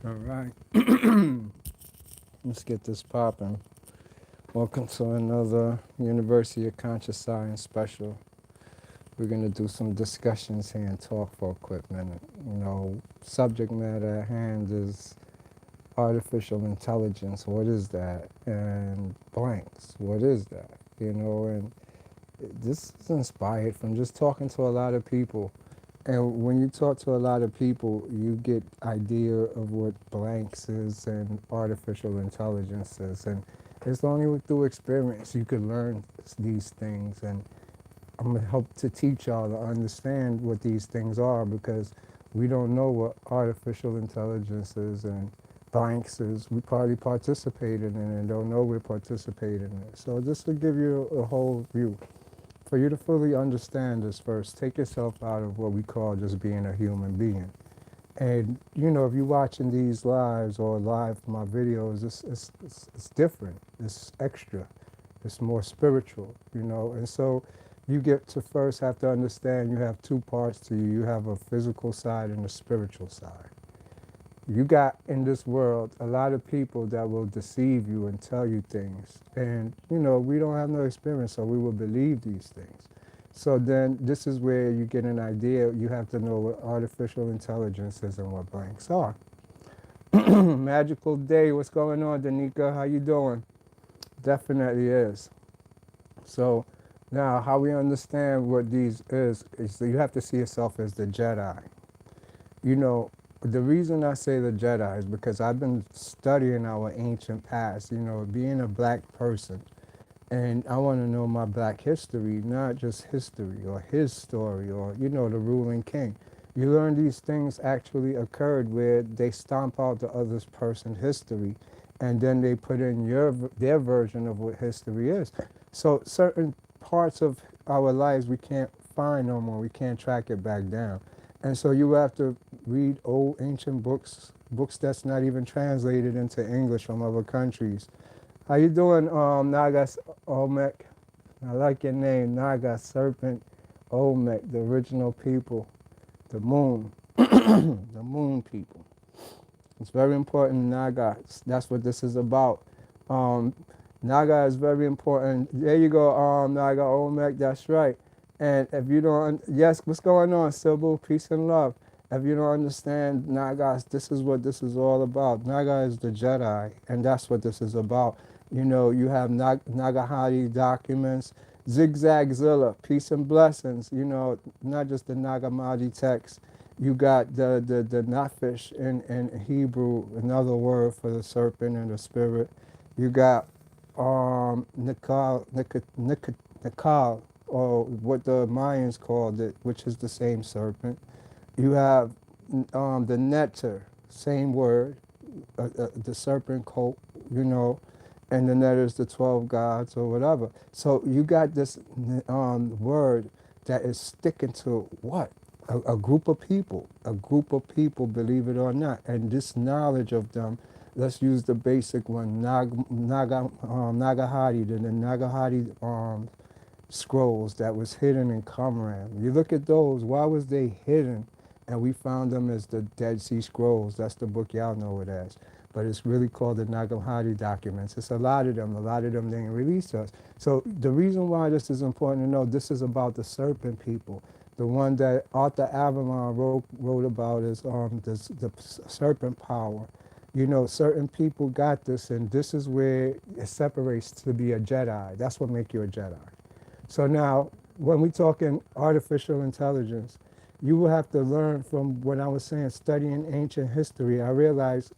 All right. Let's get this popping. Welcome to another University of Conscious Science special. We're going to do some discussions here and talk for a quick minute. Subject matter at hand is artificial intelligence. What is that? And blanks. What is that? And this is inspired from just talking to a lot of people. And when you talk to a lot of people, you get idea of what blanks is and artificial intelligence is. And it's only through experience you can learn these things. And I'm going to help to teach y'all to understand what these things are because we don't know what artificial intelligence is and blanks is. We probably participated in it and don't know we're participating in it. So this will give you a whole view. For you to fully understand this first, take yourself out of what we call just being a human being. And, if you're watching these lives or live my videos, it's different. It's extra. It's more spiritual. And so you get to first have to understand you have two parts to you. You have a physical side and a spiritual side. You got in this world a lot of people that will deceive you and tell you things. And, we don't have no experience, so we will believe these things. So then this is where you get an idea. You have to know what artificial intelligence is and what blanks are. Magical day. What's going on, Danica? How you doing? Definitely is. So now how we understand what these is that you have to see yourself as the Jedi. You know, the reason I say the Jedi is because I've been studying our ancient past, being a black person. And I want to know my black history, not just history or his story or, the ruling king. You learn these things actually occurred where they stomp out the other person's history and then they put in their version of what history is. So certain parts of our lives we can't find no more. We can't track it back down. And so you have to read old ancient books that's not even translated into English from other countries. How you doing, Naga Olmec? I like your name, Naga Serpent Olmec, the original people, the moon, the moon people. It's very important, Naga. That's what this is about. Um, Naga is very important. There you go, Naga Olmec, that's right. And if you don't, yes, what's going on, Sybil? Peace and love. If you don't understand Nagas, this is what this is all about. Naga is the Jedi, and that's what this is about. You have Nagahari documents, Zigzagzilla, peace and blessings. Not just the Nagamadi text. You got the Nafish in Hebrew, another word for the serpent and the spirit. You got Nikal, or what the Mayans called it, which is the same serpent. You have the Neter, same word, the serpent coat, and the Neter is the 12 gods or whatever. So you got this word that is sticking to what? A group of people, believe it or not. And this knowledge of them, let's use the basic one, Nagahari, the Nagahari scrolls that was hidden in Qumran. You look at those, why was they hidden? And we found them as the Dead Sea Scrolls. That's the book, y'all know it as. But it's really called the Nagahari documents. It's a lot of them didn't release to us. So the reason why this is important to know, this is about the serpent people. The one that Arthur Avalon wrote about is the serpent power. Certain people got this, and this is where it separates to be a Jedi. That's what makes you a Jedi. So now, when we talk in artificial intelligence, you will have to learn from what I was saying, studying ancient history. I realized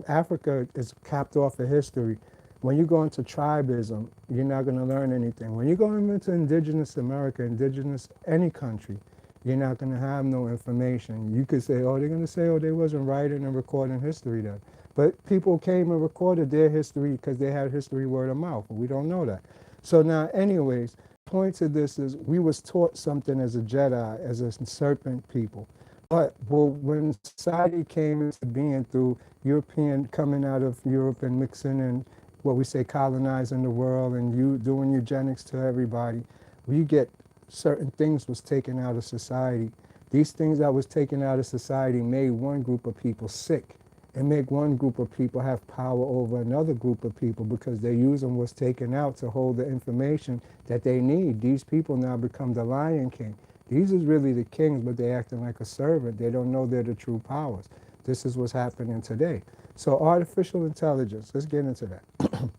Africa is capped off of history. When you go into tribalism, you're not going to learn anything. When you go into indigenous America, indigenous any country, you're not going to have no information. You could say, oh, they're going to say, oh, they wasn't writing and recording history then. But people came and recorded their history because they had history word of mouth. We don't know that. So now, anyways, point to this is we was taught something as a Jedi, as a serpent people. But when society came into being through European, coming out of Europe and mixing and what we say colonizing the world and you doing eugenics to everybody, we get certain things was taken out of society. These things that was taken out of society made one group of people sick. and make one group of people have power over another group of people because they're using what's taken out to hold the information that they need. These people now become the Lion King. These is really the kings, but they're acting like a servant. They don't know they're the true powers. This is what's happening today. So artificial intelligence, let's get into that.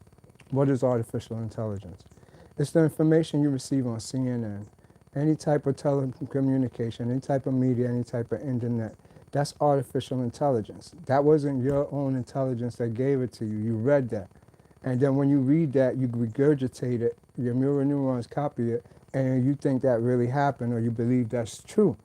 What is artificial intelligence? It's the information you receive on CNN, any type of telecommunication, any type of media, any type of internet. That's artificial intelligence. That wasn't your own intelligence that gave it to you. You read that. And then when you read that, you regurgitate it, your mirror neurons copy it, and you think that really happened or you believe that's true.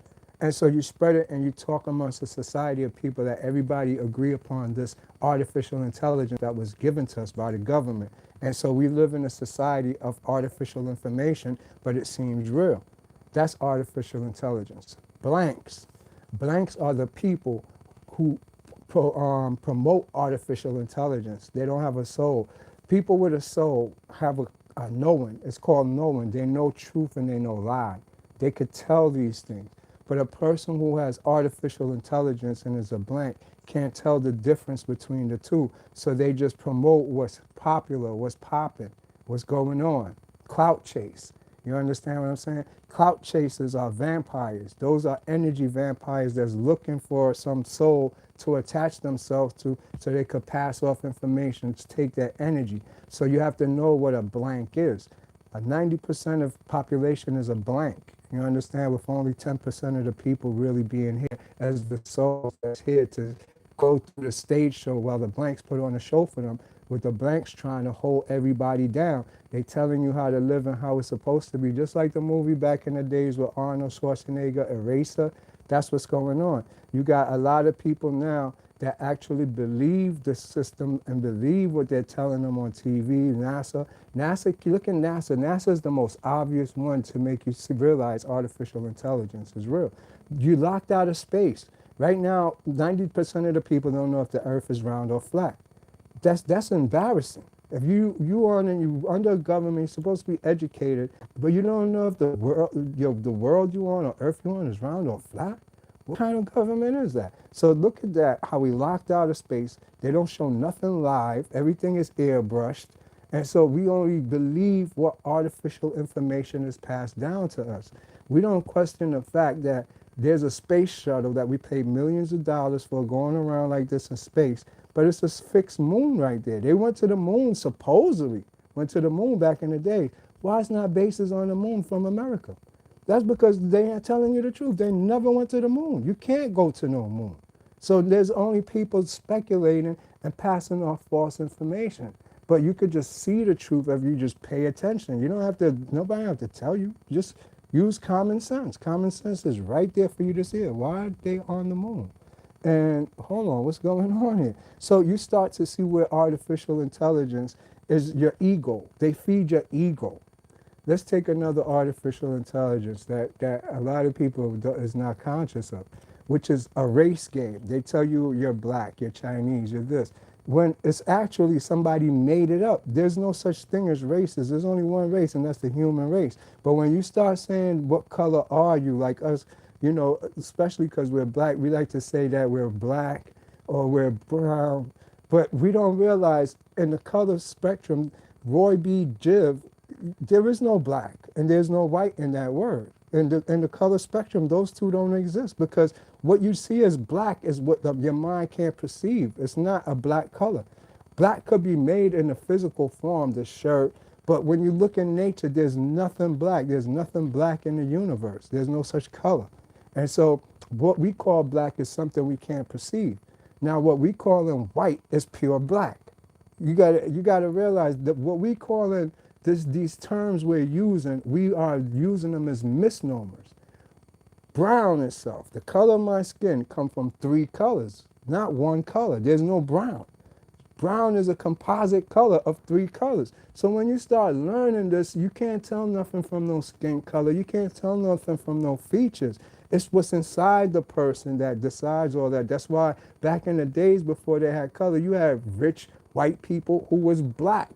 And so you spread it and you talk amongst a society of people that everybody agree upon this artificial intelligence that was given to us by the government. And so we live in a society of artificial information, but it seems real. That's artificial intelligence. Blanks. Blanks are the people who promote artificial intelligence. They don't have a soul. People with a soul have a knowing. It's called knowing. They know truth and they know lie. They could tell these things. But a person who has artificial intelligence and is a blank can't tell the difference between the two. So they just promote what's popular, what's popping, what's going on. Clout chase. You understand what I'm saying? Clout chasers are vampires. Those are energy vampires that's looking for some soul to attach themselves to so they could pass off information to take that energy. So you have to know what a blank is. 90% of population is a blank. You understand? With only 10% of the people really being here as the soul that's here to go through the stage show while the blanks put on a show for them, with the blanks trying to hold everybody down. They telling you how to live and how it's supposed to be, just like the movie back in the days with Arnold Schwarzenegger, Eraser. That's what's going on. You got a lot of people now that actually believe the system and believe what they're telling them on TV, NASA. Look at NASA. NASA is the most obvious one to make you realize artificial intelligence is real. You locked out of space. Right now, 90% of the people don't know if the earth is round or flat. That's embarrassing. If you under government, you're supposed to be educated, but you don't know if the world you on or earth you on is round or flat. What kind of government is that? So look at that, how we locked out of space. They don't show nothing live. Everything is airbrushed. And so we only believe what artificial information is passed down to us. We don't question the fact that there's a space shuttle that we pay millions of dollars for going around like this in space, but it's a fixed moon right there. They went to the moon, supposedly, went to the moon back in the day. Why is not bases on the moon from America? That's because they ain't telling you the truth. They never went to the moon. You can't go to no moon. So there's only people speculating and passing off false information. But you could just see the truth if you just pay attention. You don't have to, nobody have to tell you. Just use common sense. Common sense is right there for you to see it. Why are they on the moon? And hold on, what's going on here? So you start to see where artificial intelligence is your ego. They feed your ego. Let's take another artificial intelligence that a lot of people is not conscious of, which is a race game. They tell you you're black, you're Chinese, you're this. When it's actually somebody made it up. There's no such thing as races. There's only one race, and that's the human race. But when you start saying, what color are you, like us, you know, especially because we're black, we like to say that we're black or we're brown. But we don't realize in the color spectrum, Roy B. Jiv, there is no black and there's no white in that word. In the color spectrum, those two don't exist because what you see as black is what your mind can't perceive. It's not a black color. Black could be made in the physical form, the shirt, but when you look in nature, there's nothing black. There's nothing black in the universe. There's no such color. And so what we call black is something we can't perceive. Now, what we call in white is pure black. You gotta realize that what we call in these terms we're using, we are using them as misnomers. Brown itself, the color of my skin, come from three colors, not one color. There's no brown. Brown is a composite color of three colors. So when you start learning this, you can't tell nothing from no skin color. You can't tell nothing from no features. It's what's inside the person that decides all that. That's why back in the days before they had color, you had rich white people who was black.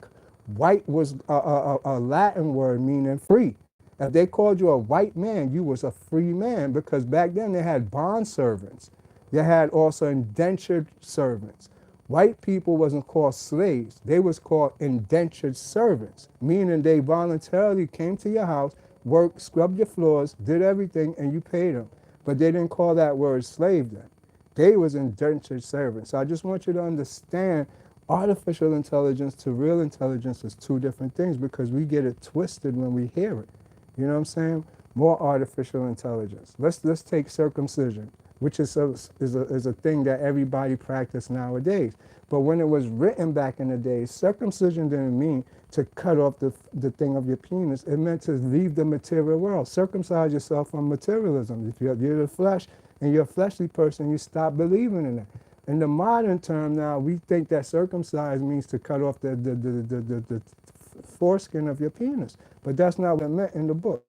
White was a Latin word meaning free. If they called you a white man, you was a free man because back then they had bond servants. You had also indentured servants. White people wasn't called slaves. They was called indentured servants, meaning they voluntarily came to your house, worked, scrubbed your floors, did everything, and you paid them. But they didn't call that word slave then. They was indentured servants. So I just want you to understand artificial intelligence to real intelligence is two different things because we get it twisted when we hear it. You know what I'm saying? More artificial intelligence. Let's take circumcision, which is a thing that everybody practices nowadays. But when it was written back in the day, circumcision didn't mean to cut off the thing of your penis. It meant to leave the material world. Circumcise yourself from materialism. If you're the flesh and you're a fleshly person, you stop believing in it. In the modern term now, we think that circumcise means to cut off the foreskin of your penis. But that's not what it meant in the book.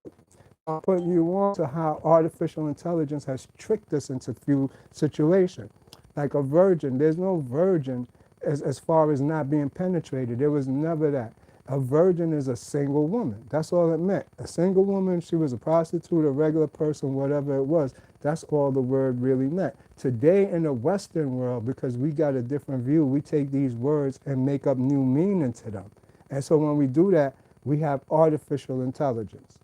I'll put you on to how artificial intelligence has tricked us into few situations. Like a virgin, there's no virgin as far as not being penetrated. There was never that. A virgin is a single woman. That's all it meant. A single woman, she was a prostitute, a regular person, whatever it was. That's all the word really meant. Today in the Western world, because we got a different view, we take these words and make up new meaning to them. And so when we do that, we have artificial intelligence.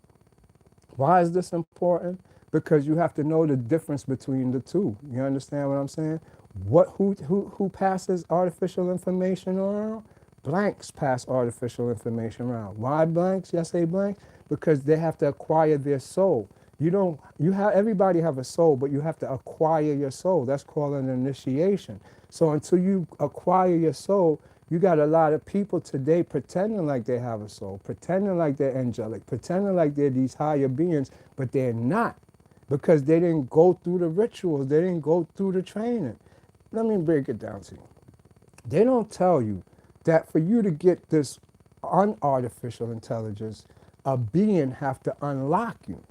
Why is this important? Because you have to know the difference between the two. You understand what I'm saying? Who passes artificial information around? Blanks pass artificial information around. Why blanks? Yes, say blanks because they have to acquire their soul. Everybody have a soul, but you have to acquire your soul. That's called an initiation. So until you acquire your soul, you got a lot of people today pretending like they have a soul, pretending like they're angelic, pretending like they're these higher beings, but they're not because they didn't go through the rituals. They didn't go through the training. Let me break it down to you. They don't tell you that for you to get this unartificial intelligence, a being have to unlock you.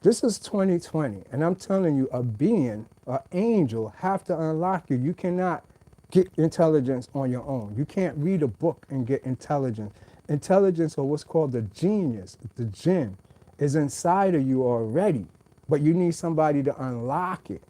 This is 2020, and I'm telling you, a being, an angel, have to unlock you. You cannot get intelligence on your own. You can't read a book and get intelligence. Intelligence, or what's called the genius, the jinn, is inside of you already, but you need somebody to unlock it.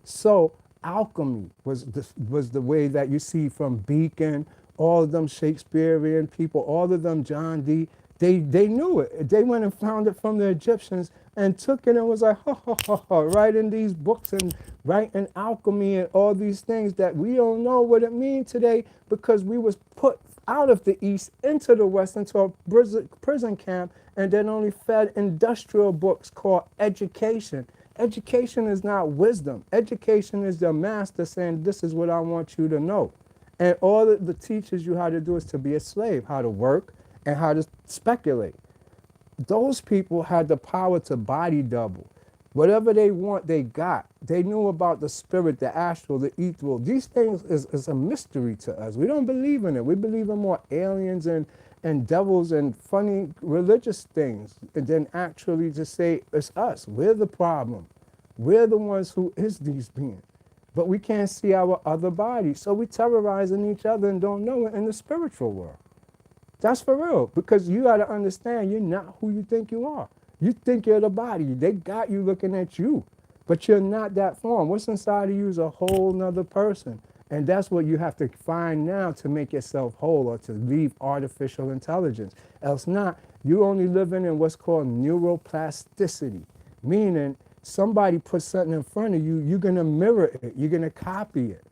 So alchemy was the way that you see from Beacon, all of them Shakespearean people, all of them John Dee. They knew it. They went and found it from the Egyptians and took it and was like, ha, ha, ha, ha, writing these books and writing alchemy and all these things that we don't know what it means today because we was put out of the East into the West, into a prison camp, and then only fed industrial books called education. Education is not wisdom. Education is the master saying, this is what I want you to know. And all that the teaches you how to do is to be a slave, how to work, and how to speculate. Those people had the power to body double. Whatever they want, they got. They knew about the spirit, the astral, the ethereal. These things is a mystery to us. We don't believe in it. We believe in more aliens and devils and funny religious things than actually to say it's us. We're the problem. We're the ones who is these beings. But we can't see our other bodies. So we terrorizing each other and don't know it in the spiritual world. That's for real, because you got to understand you're not who you think you are. You think you're the body. They got you looking at you, but you're not that form. What's inside of you is a whole nother person. And that's what you have to find now to make yourself whole or to leave artificial intelligence. Else not, you're only living in what's called neuroplasticity, meaning somebody puts something in front of you, you're going to mirror it. You're going to copy it.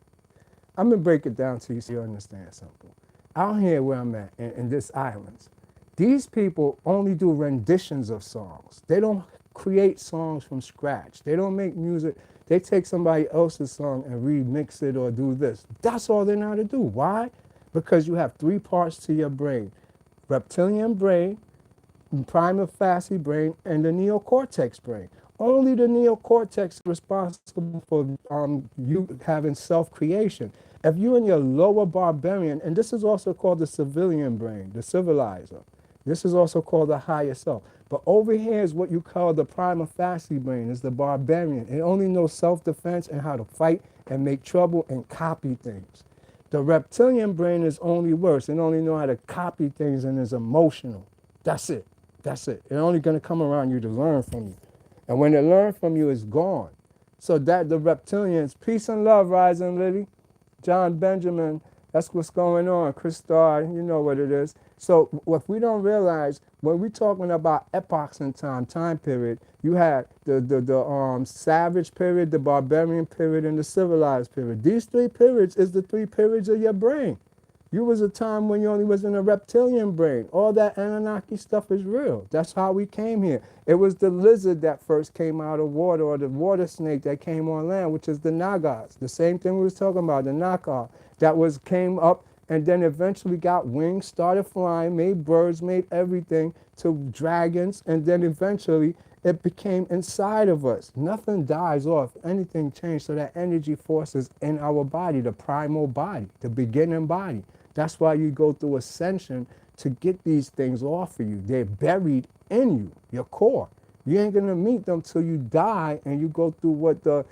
I'm going to break it down to you so you understand something. Out here where I'm at, in this islands, these people only do renditions of songs. They don't create songs from scratch. They don't make music. They take somebody else's song and remix it or do this. That's all they know how to do. Why? Because you have three parts to your brain. Reptilian brain, prima facie brain, and the neocortex brain. Only the neocortex is responsible for you having self-creation. If you're in your lower barbarian, and this is also called the civilian brain, the civilizer. This is also called the higher self. But over here is what you call the prima facie brain, is the barbarian. It only knows self-defense and how to fight and make trouble and copy things. The reptilian brain is only worse. It only knows how to copy things and is emotional. That's it. That's it. It's only going to come around you to learn from you. And when it learns from you, it's gone. So that the reptilians, peace and love, Rising Lily, John Benjamin, that's what's going on. Chris Starr, you know what it is. So if we don't realize, when we're talking about epochs in time period, you had the savage period, the barbarian period, and the civilized period. These three periods is the three periods of your brain. You was a time when you only was in a reptilian brain. All that Anunnaki stuff is real. That's how we came here. It was the lizard that first came out of water, or the water snake that came on land, which is the Nagas. The same thing we was talking about, the Naga, that was came up and then eventually got wings, started flying, made birds, made everything, to dragons, and then eventually it became inside of us. Nothing dies off, anything changed, so that energy force is in our body, the primal body, the beginning body. That's why you go through ascension to get these things off of you. They're buried in you, your core. You ain't gonna meet them till you die and you go through what the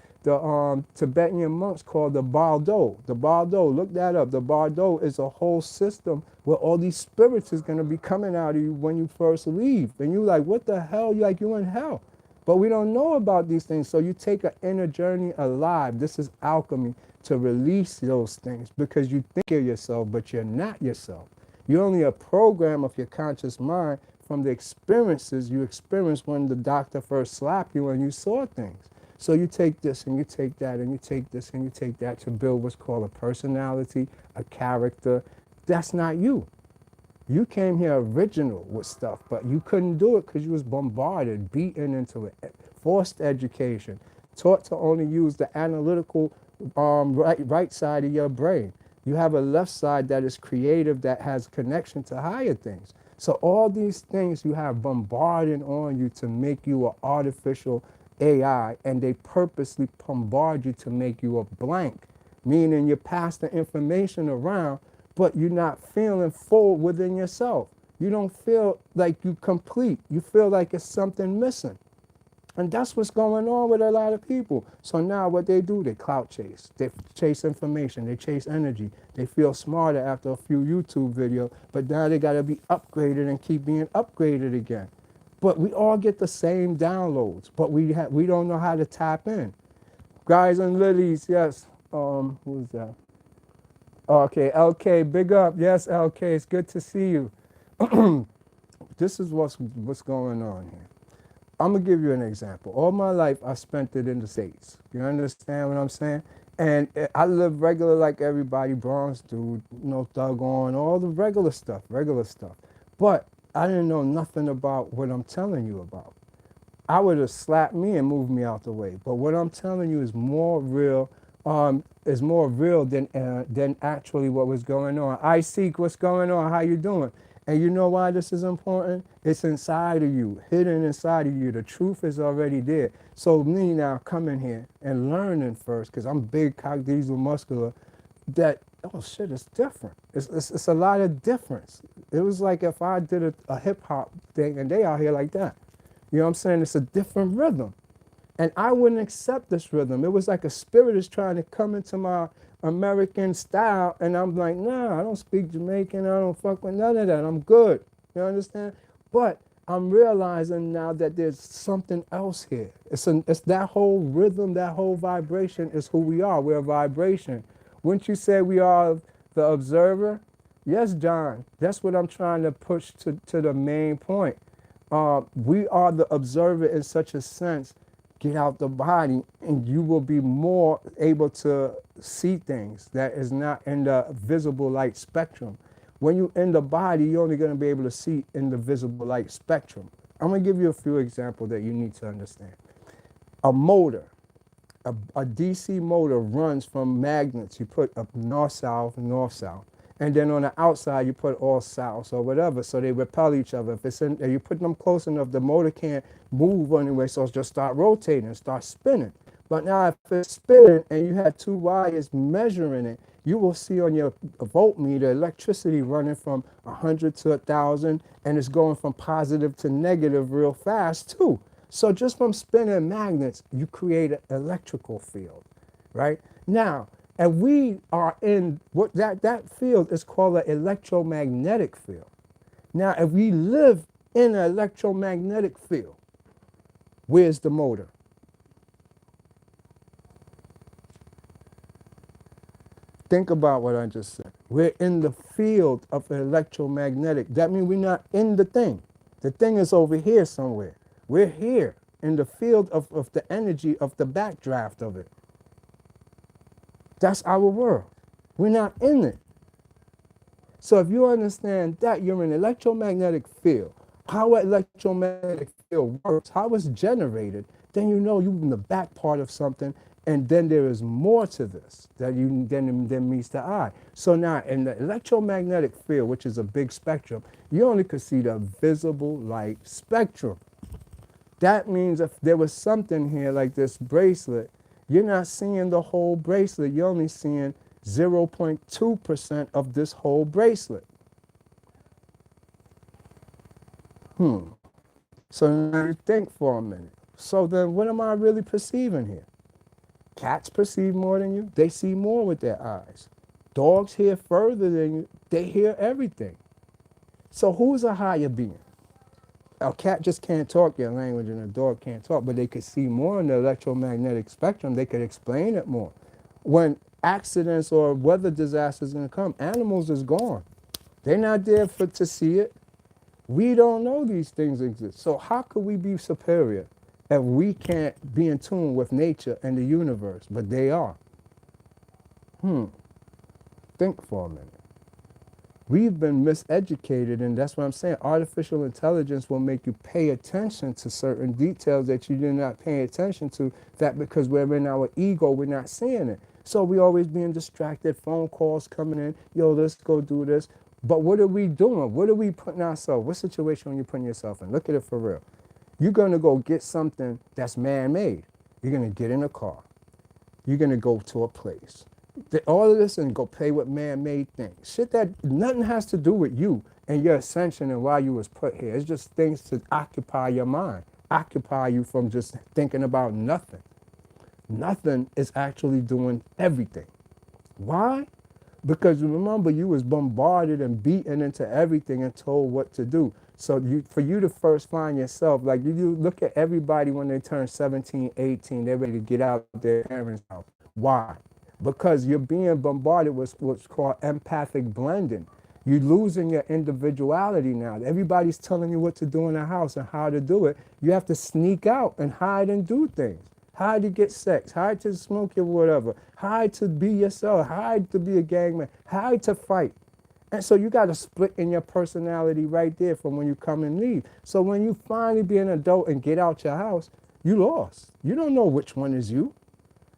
Tibetan monks call the Bardo. The Bardo, look that up. The Bardo is a whole system where all these spirits is gonna be coming out of you when you first leave. And you like, what the hell? You like, you in hell. But we don't know about these things. So you take an inner journey alive. This is alchemy, to release those things, because you think you're yourself, but you're not yourself. You're only a program of your conscious mind from the experiences you experienced when the doctor first slapped you and you saw things. So you take this and you take that and you take this and you take that to build what's called a personality, a character. That's not you. You came here original with stuff, but you couldn't do it because you was bombarded, beaten into it, forced education, taught to only use the analytical right side of your brain. You have a left side that is creative, that has connection to higher things. So all these things you have bombarded on you to make you an artificial AI, and they purposely bombard you to make you a blank, meaning you pass the information around, but you're not feeling full within yourself. You don't feel like you complete. You feel like it's something missing. And that's what's going on with a lot of people. So now what they do, they clout chase. They chase information. They chase energy. They feel smarter after a few YouTube videos, but now they got to be upgraded and keep being upgraded again. But we all get the same downloads, but we don't know how to tap in. Guys and lilies, yes. Who's that? Okay, LK, big up. Yes, LK, it's good to see you. This is what's going on here. I'm going to give you an example. All my life, I spent it in the States. You understand what I'm saying? And I live regular like everybody, Bronx dude, thug on, all the regular stuff. But I didn't know nothing about what I'm telling you about. I would have slapped me and moved me out the way. But what I'm telling you is more real than actually what was going on. I seek, what's going on? How you doing? And you know why this is important? It's inside of you, hidden inside of you. The truth is already there. So me now coming here and learning first, because I'm big, cock, diesel, muscular, that, oh shit, it's different. It's a lot of difference. It was like if I did a hip hop thing and they out here like that. You know what I'm saying? It's a different rhythm. And I wouldn't accept this rhythm. It was like a spirit is trying to come into my American style, and I'm like, nah, I don't speak Jamaican, I don't fuck with none of that, I'm good. You understand? But I'm realizing now that there's something else here. It's that whole rhythm, that whole vibration is who we are. We're a vibration. Wouldn't you say we are the observer? Yes, John. That's what I'm trying to push to the main point. We are the observer in such a sense. Get out the body and you will be more able to see things that is not in the visible light spectrum. When you're in the body, you're only going to be able to see in the visible light spectrum. I'm going to give you a few examples that you need to understand. A motor, a DC motor runs from magnets. You put a north-south, north-south. And then on the outside, you put all south or whatever, so they repel each other. If you put them close enough, the motor can't move anyway, so it's just start rotating, start spinning. But now if it's spinning and you had two wires measuring it, you will see on your voltmeter electricity running from 100 to 1,000, and it's going from positive to negative real fast too. So just from spinning magnets, you create an electrical field, right? Now, and we are in what that field is called an electromagnetic field. Now, if we live in an electromagnetic field, where's the motor? Think about what I just said. We're in the field of electromagnetic. That means we're not in the thing. The thing is over here somewhere. We're here in the field of the energy of the backdraft of it. That's our world. We're not in it. So if you understand that, you're in an electromagnetic field. How an electromagnetic field works, how it's generated, then you know you're in the back part of something, and then there is more to this that you than meets the eye. So now in the electromagnetic field, which is a big spectrum, you only could see the visible light spectrum. That means if there was something here like this bracelet, you're not seeing the whole bracelet. You're only seeing 0.2% of this whole bracelet. So now you think for a minute. So then what am I really perceiving here? Cats perceive more than you. They see more with their eyes. Dogs hear further than you. They hear everything. So who's a higher being? A cat just can't talk your language and a dog can't talk, but they could see more in the electromagnetic spectrum. They could explain it more. When accidents or weather disasters are going to come, animals is gone. They're not there to see it. We don't know these things exist. So how could we be superior if we can't be in tune with nature and the universe? But they are. Think for a minute. We've been miseducated, and that's what I'm saying. Artificial intelligence will make you pay attention to certain details that you did not pay attention to, that because we're in our ego, we're not seeing it. So we always being distracted, phone calls coming in, yo, let's go do this. But what are we doing? What are we putting ourselves? What situation are you putting yourself in? Look at it for real. You're going to go get something that's man-made. You're going to get in a car. You're going to go to a place. All of this and go play with man-made things. Shit that nothing has to do with you and your ascension and why you was put here. It's just things to occupy your mind, occupy you from just thinking about nothing. Nothing is actually doing everything. Why? Because remember, you was bombarded and beaten into everything and told what to do. So for you to first find yourself, like you look at everybody when they turn 17, 18, they're ready to get out of their parents' house. Why? Because you're being bombarded with what's called empathic blending. You're losing your individuality now. Everybody's telling you what to do in the house and how to do it. You have to sneak out and hide and do things. Hide to get sex, hide to smoke your whatever, hide to be yourself, hide to be a gangman, hide to fight. And so you got a split in your personality right there from when you come and leave. So when you finally be an adult and get out your house, you lost. You don't know which one is you.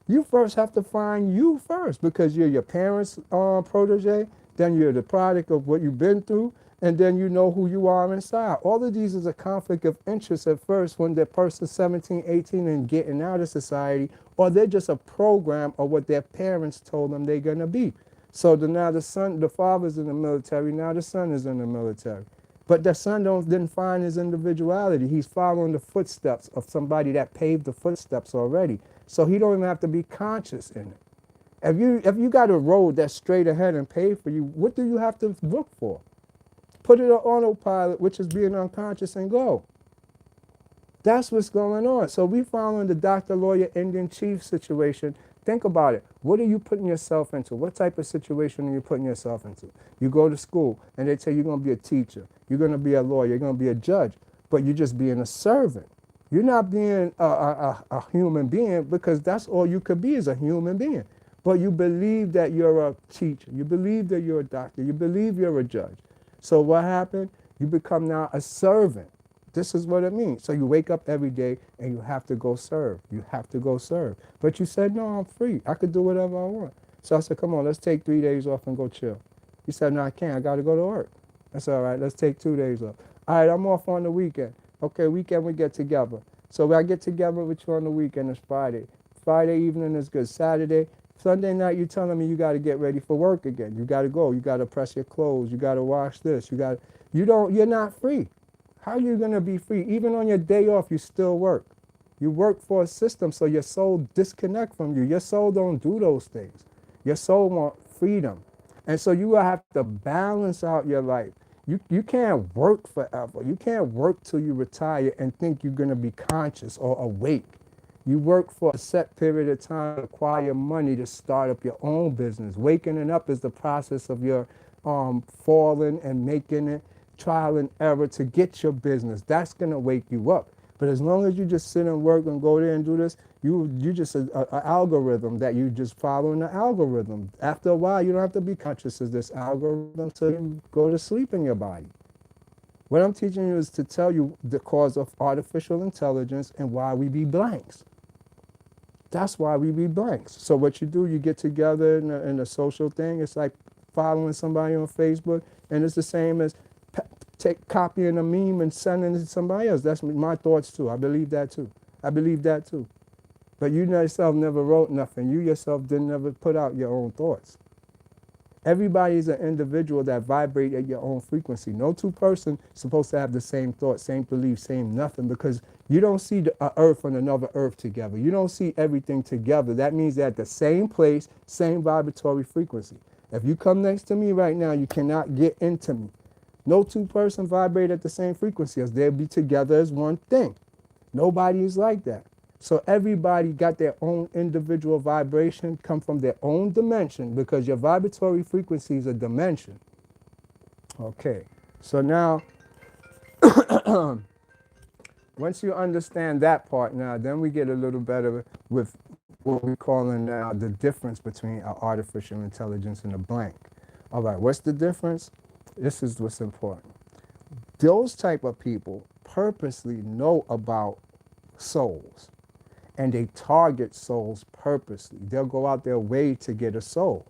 You first have to find you first, because you're your parents' protege, then you're the product of what you've been through, and then you know who you are inside. All of these is a conflict of interest at first when the person's 17, 18 and getting out of society, or they're just a program of what their parents told them they're going to be. So now the father's in the military, now the son is in the military. But the son didn't find his individuality. He's following the footsteps of somebody that paved the footsteps already. So he don't even have to be conscious in it. If you got a road that's straight ahead and paved for you, what do you have to look for? Put it on autopilot, which is being unconscious, and go. That's what's going on. So we following the doctor, lawyer, Indian chief situation. Think about it. What are you putting yourself into? What type of situation are you putting yourself into? You go to school and they tell you you're going to be a teacher. You're going to be a lawyer. You're going to be a judge. But you're just being a servant. You're not being a human being, because that's all you could be, is a human being. But you believe that you're a teacher. You believe that you're a doctor. You believe you're a judge. So what happened? You become now a servant. This is what it means. So you wake up every day and you have to go serve. You have to go serve. But you said, no, I'm free. I could do whatever I want. So I said, come on, let's take 3 days off and go chill. He said, no, I can't. I got to go to work. I said, all right, let's take 2 days off. All right, I'm off on the weekend. Okay, weekend we get together. So when I get together with you on the weekend, it's Friday. Friday evening is good. Saturday, Sunday night, you're telling me you got to get ready for work again. You got to go. You got to press your clothes. You got to wash this. You're not free. How are you going to be free? Even on your day off, you still work. You work for a system, so your soul disconnect from you. Your soul don't do those things. Your soul wants freedom. And so you will have to balance out your life. You can't work forever. You can't work till you retire and think you're going to be conscious or awake. You work for a set period of time to acquire money to start up your own business. Waking up is the process of your falling and making it, trial and error to get your business. That's going to wake you up. But as long as you just sit and work and go there and do this, you just a algorithm that you just following the algorithm. After a while, you don't have to be conscious of this algorithm till you go to sleep in your body. What I'm teaching you is to tell you the cause of artificial intelligence and why we be blanks. That's why we be blanks. So what you do, you get together in a social thing. It's like following somebody on Facebook, and it's the same as copying a meme and sending it to somebody else. That's my thoughts too. I believe that too. I believe that too. But you yourself never wrote nothing. You yourself didn't ever put out your own thoughts. Everybody is an individual that vibrate at your own frequency. No two person supposed to have the same thought, same belief, same nothing, because you don't see the earth and another earth together. You don't see everything together. That means they're at the same place, same vibratory frequency. If you come next to me right now, you cannot get into me. No two person vibrate at the same frequency, as they'll be together as one thing. Nobody is like that. So everybody got their own individual vibration, come from their own dimension, because your vibratory frequency is a dimension. Okay, so now, once you understand that part now, then we get a little better with what we're calling now the difference between our artificial intelligence and a blank. All right, what's the difference? This is what's important. Those type of people purposely know about souls, and they target souls purposely. They'll go out their way to get a soul.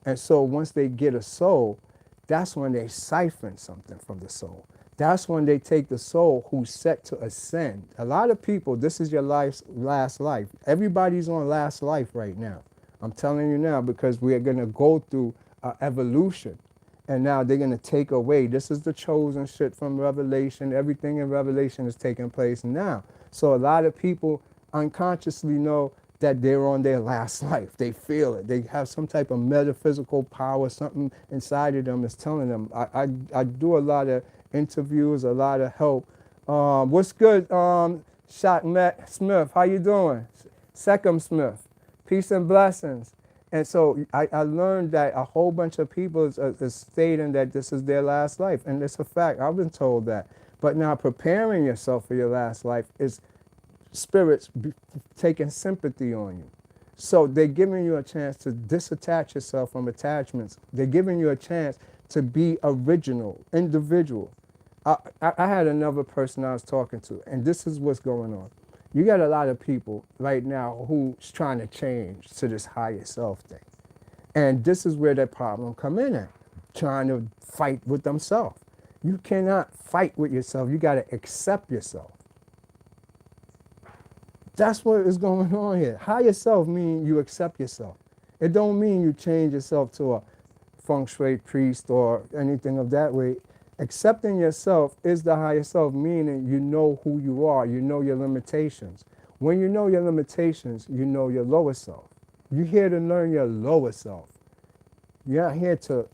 And so once they get a soul, that's when they siphon something from the soul. That's when they take the soul who's set to ascend. A lot of people, this is your life's last life. Everybody's on last life right now. I'm telling you now, because we are going to go through evolution. And now they're going to take away. This is the chosen shit from Revelation. Everything in Revelation is taking place now. So a lot of people unconsciously know that they're on their last life. They feel it. They have some type of metaphysical power, something inside of them is telling them. I do a lot of interviews, a lot of help. What's good, Shot Matt Smith? How you doing? Second Smith. Peace and blessings. And so I learned that a whole bunch of people is stating that this is their last life. And it's a fact. I've been told that. But now preparing yourself for your last life is spirits taking sympathy on you. So they're giving you a chance to disattach yourself from attachments. They're giving you a chance to be original, individual. I had another person I was talking to, and this is what's going on. You got a lot of people right now who's trying to change to this higher self thing. And this is where that problem come in at, trying to fight with themselves. You cannot fight with yourself. You got to accept yourself. That's what is going on here. Higher self means you accept yourself. It don't mean you change yourself to a feng shui priest or anything of that way. Accepting yourself is the higher self, meaning you know who you are, you know your limitations. When you know your limitations, you know your lower self. You're here to learn your lower self. You're not here to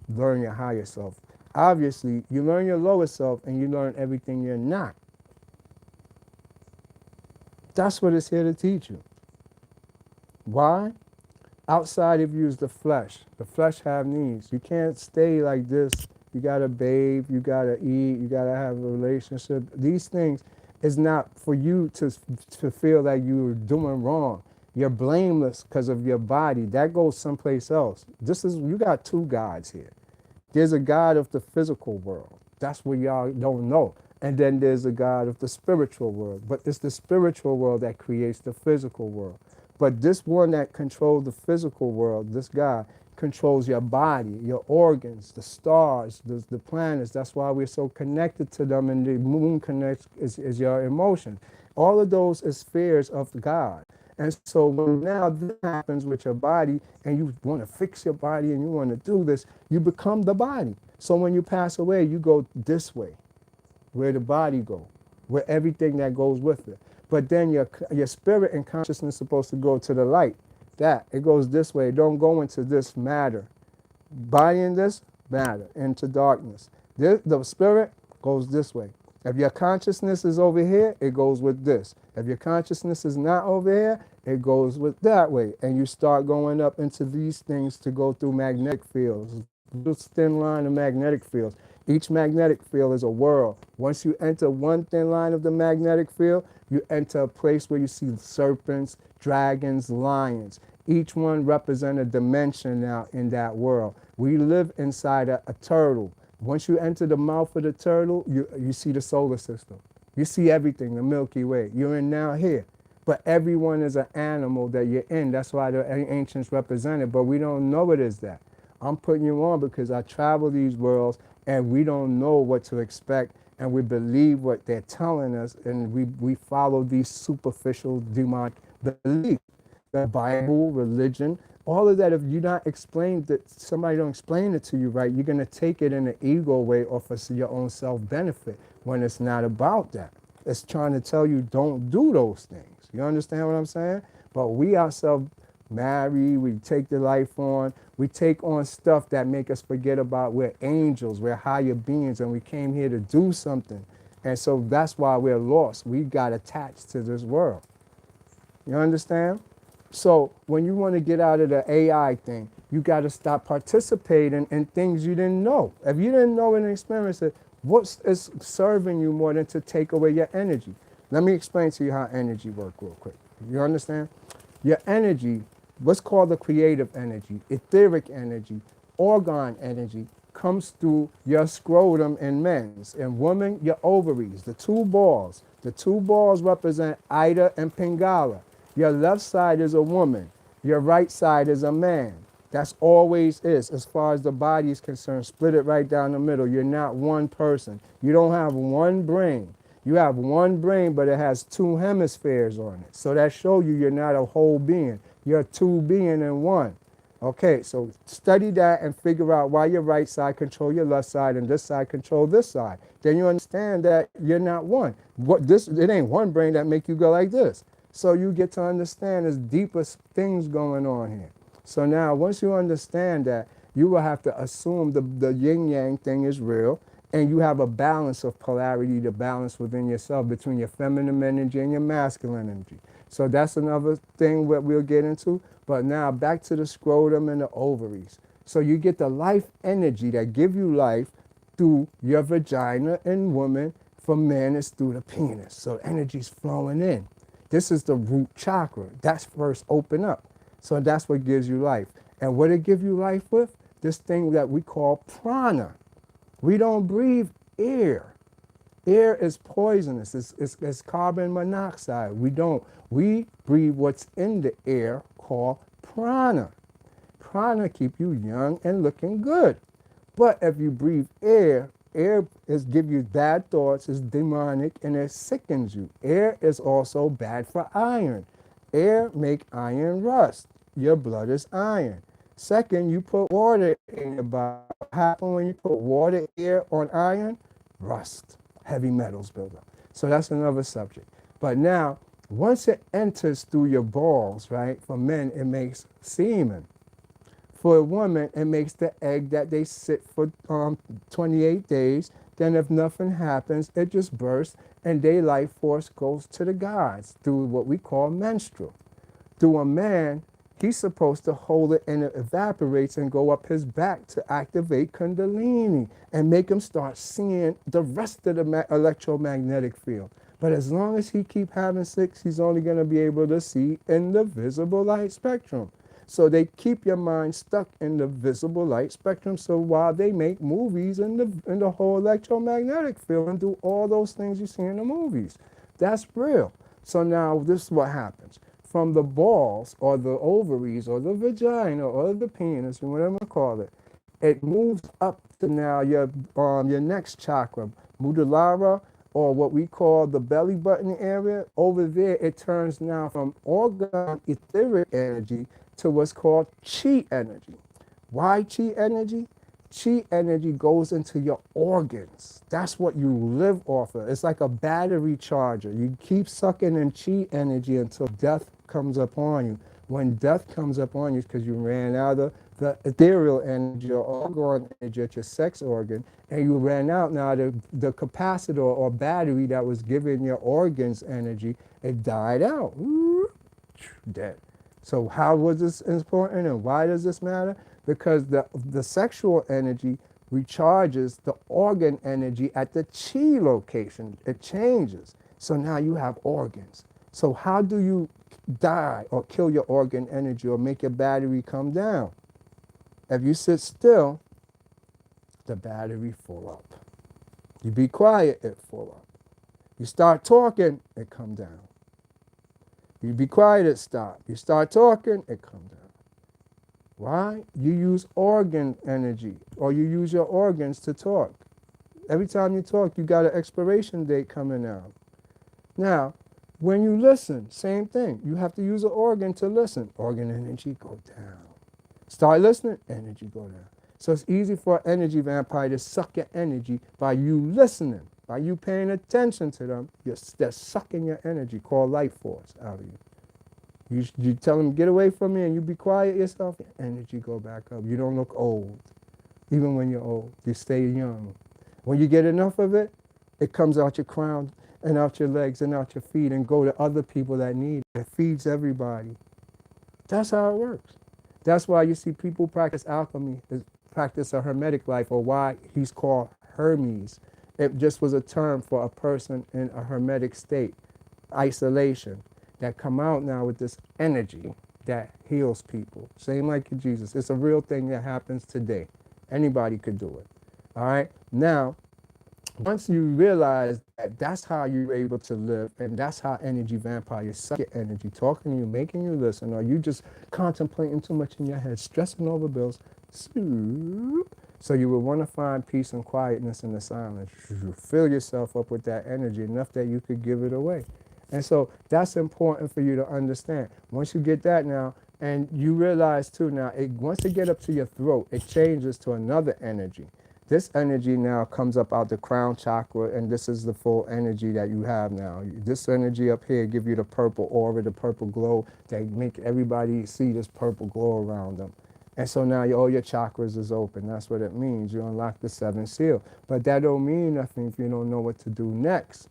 learn your higher self. Obviously, you learn your lower self and you learn everything you're not. That's what it's here to teach you. Why? Outside of you is the flesh. The flesh have needs. You can't stay like this. You gotta bathe, you gotta eat, you gotta have a relationship. These things is not for you to feel that you're doing wrong. You're blameless because of your body. That goes someplace else. You got two gods here. There's a God of the physical world. That's what y'all don't know. And then there's a God of the spiritual world. But it's the spiritual world that creates the physical world. But this one that controls the physical world, this God, controls your body, your organs, the stars, the planets. That's why we're so connected to them, and the moon connects is your emotions. All of those is spheres of God. And so when now this happens with your body, and you want to fix your body and you want to do this, you become the body. So when you pass away, you go this way, where the body goes, where everything that goes with it. But then your spirit and consciousness is supposed to go to the light. That it goes this way. Don't go into this matter. Body in this matter into darkness. The spirit goes this way. If your consciousness is over here, it goes with this. If your consciousness is not over here, it goes with that way. And you start going up into these things to go through magnetic fields, little thin line of magnetic fields. Each magnetic field is a world. Once you enter one thin line of the magnetic field, you enter a place where you see serpents, dragons, lions. Each one represents a dimension now in that world. We live inside a turtle. Once you enter the mouth of the turtle, you see the solar system. You see everything, the Milky Way. You're in now here. But everyone is an animal that you're in. That's why the ancients represent it, but we don't know it is that. I'm putting you on because I travel these worlds and we don't know what to expect and we believe what they're telling us and we follow these superficial demonic beliefs. The Bible, religion, all of that, if you not explain that, somebody don't explain it to you right, you're going to take it in an ego way or for your own self-benefit when it's not about that. It's trying to tell you don't do those things. You understand what I'm saying? But we ourselves marry, we take the life on, we take on stuff that make us forget about we're angels, we're higher beings, and we came here to do something. And so that's why we're lost. We got attached to this world. You understand? So when you want to get out of the AI thing, you got to stop participating in things you didn't know. If you didn't know and experience it, what is serving you more than to take away your energy? Let me explain to you how energy works real quick. You understand? Your energy, what's called the creative energy, etheric energy, organ energy, comes through your scrotum in men's. In women, your ovaries, the two balls. The two balls represent Ida and Pingala. Your left side is a woman. Your right side is a man. That's always is. As far as the body is concerned, split it right down the middle. You're not one person. You don't have one brain. You have one brain, but it has two hemispheres on it. So that shows you you're not a whole being. You're two being in one. Okay, so study that and figure out why your right side control your left side and this side control this side. Then you understand that you're not one. It ain't one brain that make you go like this. So you get to understand there's deeper things going on here. So now once you understand that, you will have to assume the yin-yang thing is real and you have a balance of polarity, the balance within yourself between your feminine energy and your masculine energy. So that's another thing that we'll get into. But now back to the scrotum and the ovaries. So you get the life energy that give you life through your vagina and woman. For men, it's through the penis. So energy's flowing in. This is the root chakra. That's first open up. So that's what gives you life. And what it gives you life with? This thing that we call prana. We don't breathe air. Air is poisonous. It's carbon monoxide. We breathe what's in the air called prana. Prana keep you young and looking good. But if you breathe air is give you bad thoughts, it's demonic, and it sickens you. Air is also bad for iron. Air make iron rust. Your blood is iron. Second, you put water in your body. What happens when you put water, air on iron? Rust. Heavy metals build up. So that's another subject. But now, once it enters through your balls, right, for men, it makes semen. For a woman, it makes the egg that they sit for 28 days. Then if nothing happens, it just bursts and their life force goes to the gods through what we call menstrual. Through a man, he's supposed to hold it and it evaporates and go up his back to activate Kundalini and make him start seeing the rest of the electromagnetic field. But as long as he keep having sex, he's only going to be able to see in the visible light spectrum. So they keep your mind stuck in the visible light spectrum. So while they make movies in the whole electromagnetic field and do all those things you see in the movies, that's real. So now this is what happens. From the balls or the ovaries or the vagina or the penis, or whatever you call it, it moves up to now your next chakra, Mudalara, or what we call the belly button area. Over there, it turns now from organ etheric energy to what's called chi energy. Why chi energy? Chi energy goes into your organs. That's what you live off of. It's like a battery charger. You keep sucking in chi energy until death comes upon you. When death comes up on you because you ran out of the ethereal energy or organ energy at your sex organ, and you ran out now the capacitor or battery that was giving your organs energy, it died out. Dead. So how was this important and why does this matter? Because the sexual energy recharges the organ energy at the chi location. It changes. So now you have organs. So how do you die or kill your organ energy or make your battery come down? If you sit still, the battery full up. You be quiet, it full up. You start talking, it come down. You be quiet, it stop. You start talking, it come down. Why? You use organ energy or you use your organs to talk. Every time you talk, you got an expiration date coming out. Now, when you listen, same thing. You have to use an organ to listen. Organ energy go down. Start listening, energy go down. So it's easy for an energy vampire to suck your energy by you listening, by you paying attention to them. They're sucking your energy, called life force, out of you. You tell them, get away from me, and you be quiet yourself, your energy go back up. You don't look old. Even when you're old, you stay young. When you get enough of it, it comes out your crown and out your legs and out your feet and go to other people that need it. It feeds everybody. That's how it works. That's why you see people practice alchemy, practice a hermetic life, or why he's called Hermes. It just was a term for a person in a hermetic state, isolation, that come out now with this energy that heals people. Same like Jesus. It's a real thing that happens today. Anybody could do it. All right? Now, once you realize that that's how you're able to live, and that's how energy vampires suck your energy, talking to you, making you listen, or you just contemplating too much in your head, stressing over bills, so you will want to find peace and quietness in the silence. You fill yourself up with that energy enough that you could give it away. And so that's important for you to understand. Once you get that now, and you realize too now, once it get up to your throat, it changes to another energy. This energy now comes up out the crown chakra, and this is the full energy that you have now. This energy up here give you the purple aura, the purple glow that make everybody see this purple glow around them. And so now all your chakras is open. That's what it means. You unlock the seventh seal. But that don't mean nothing if you don't know what to do next.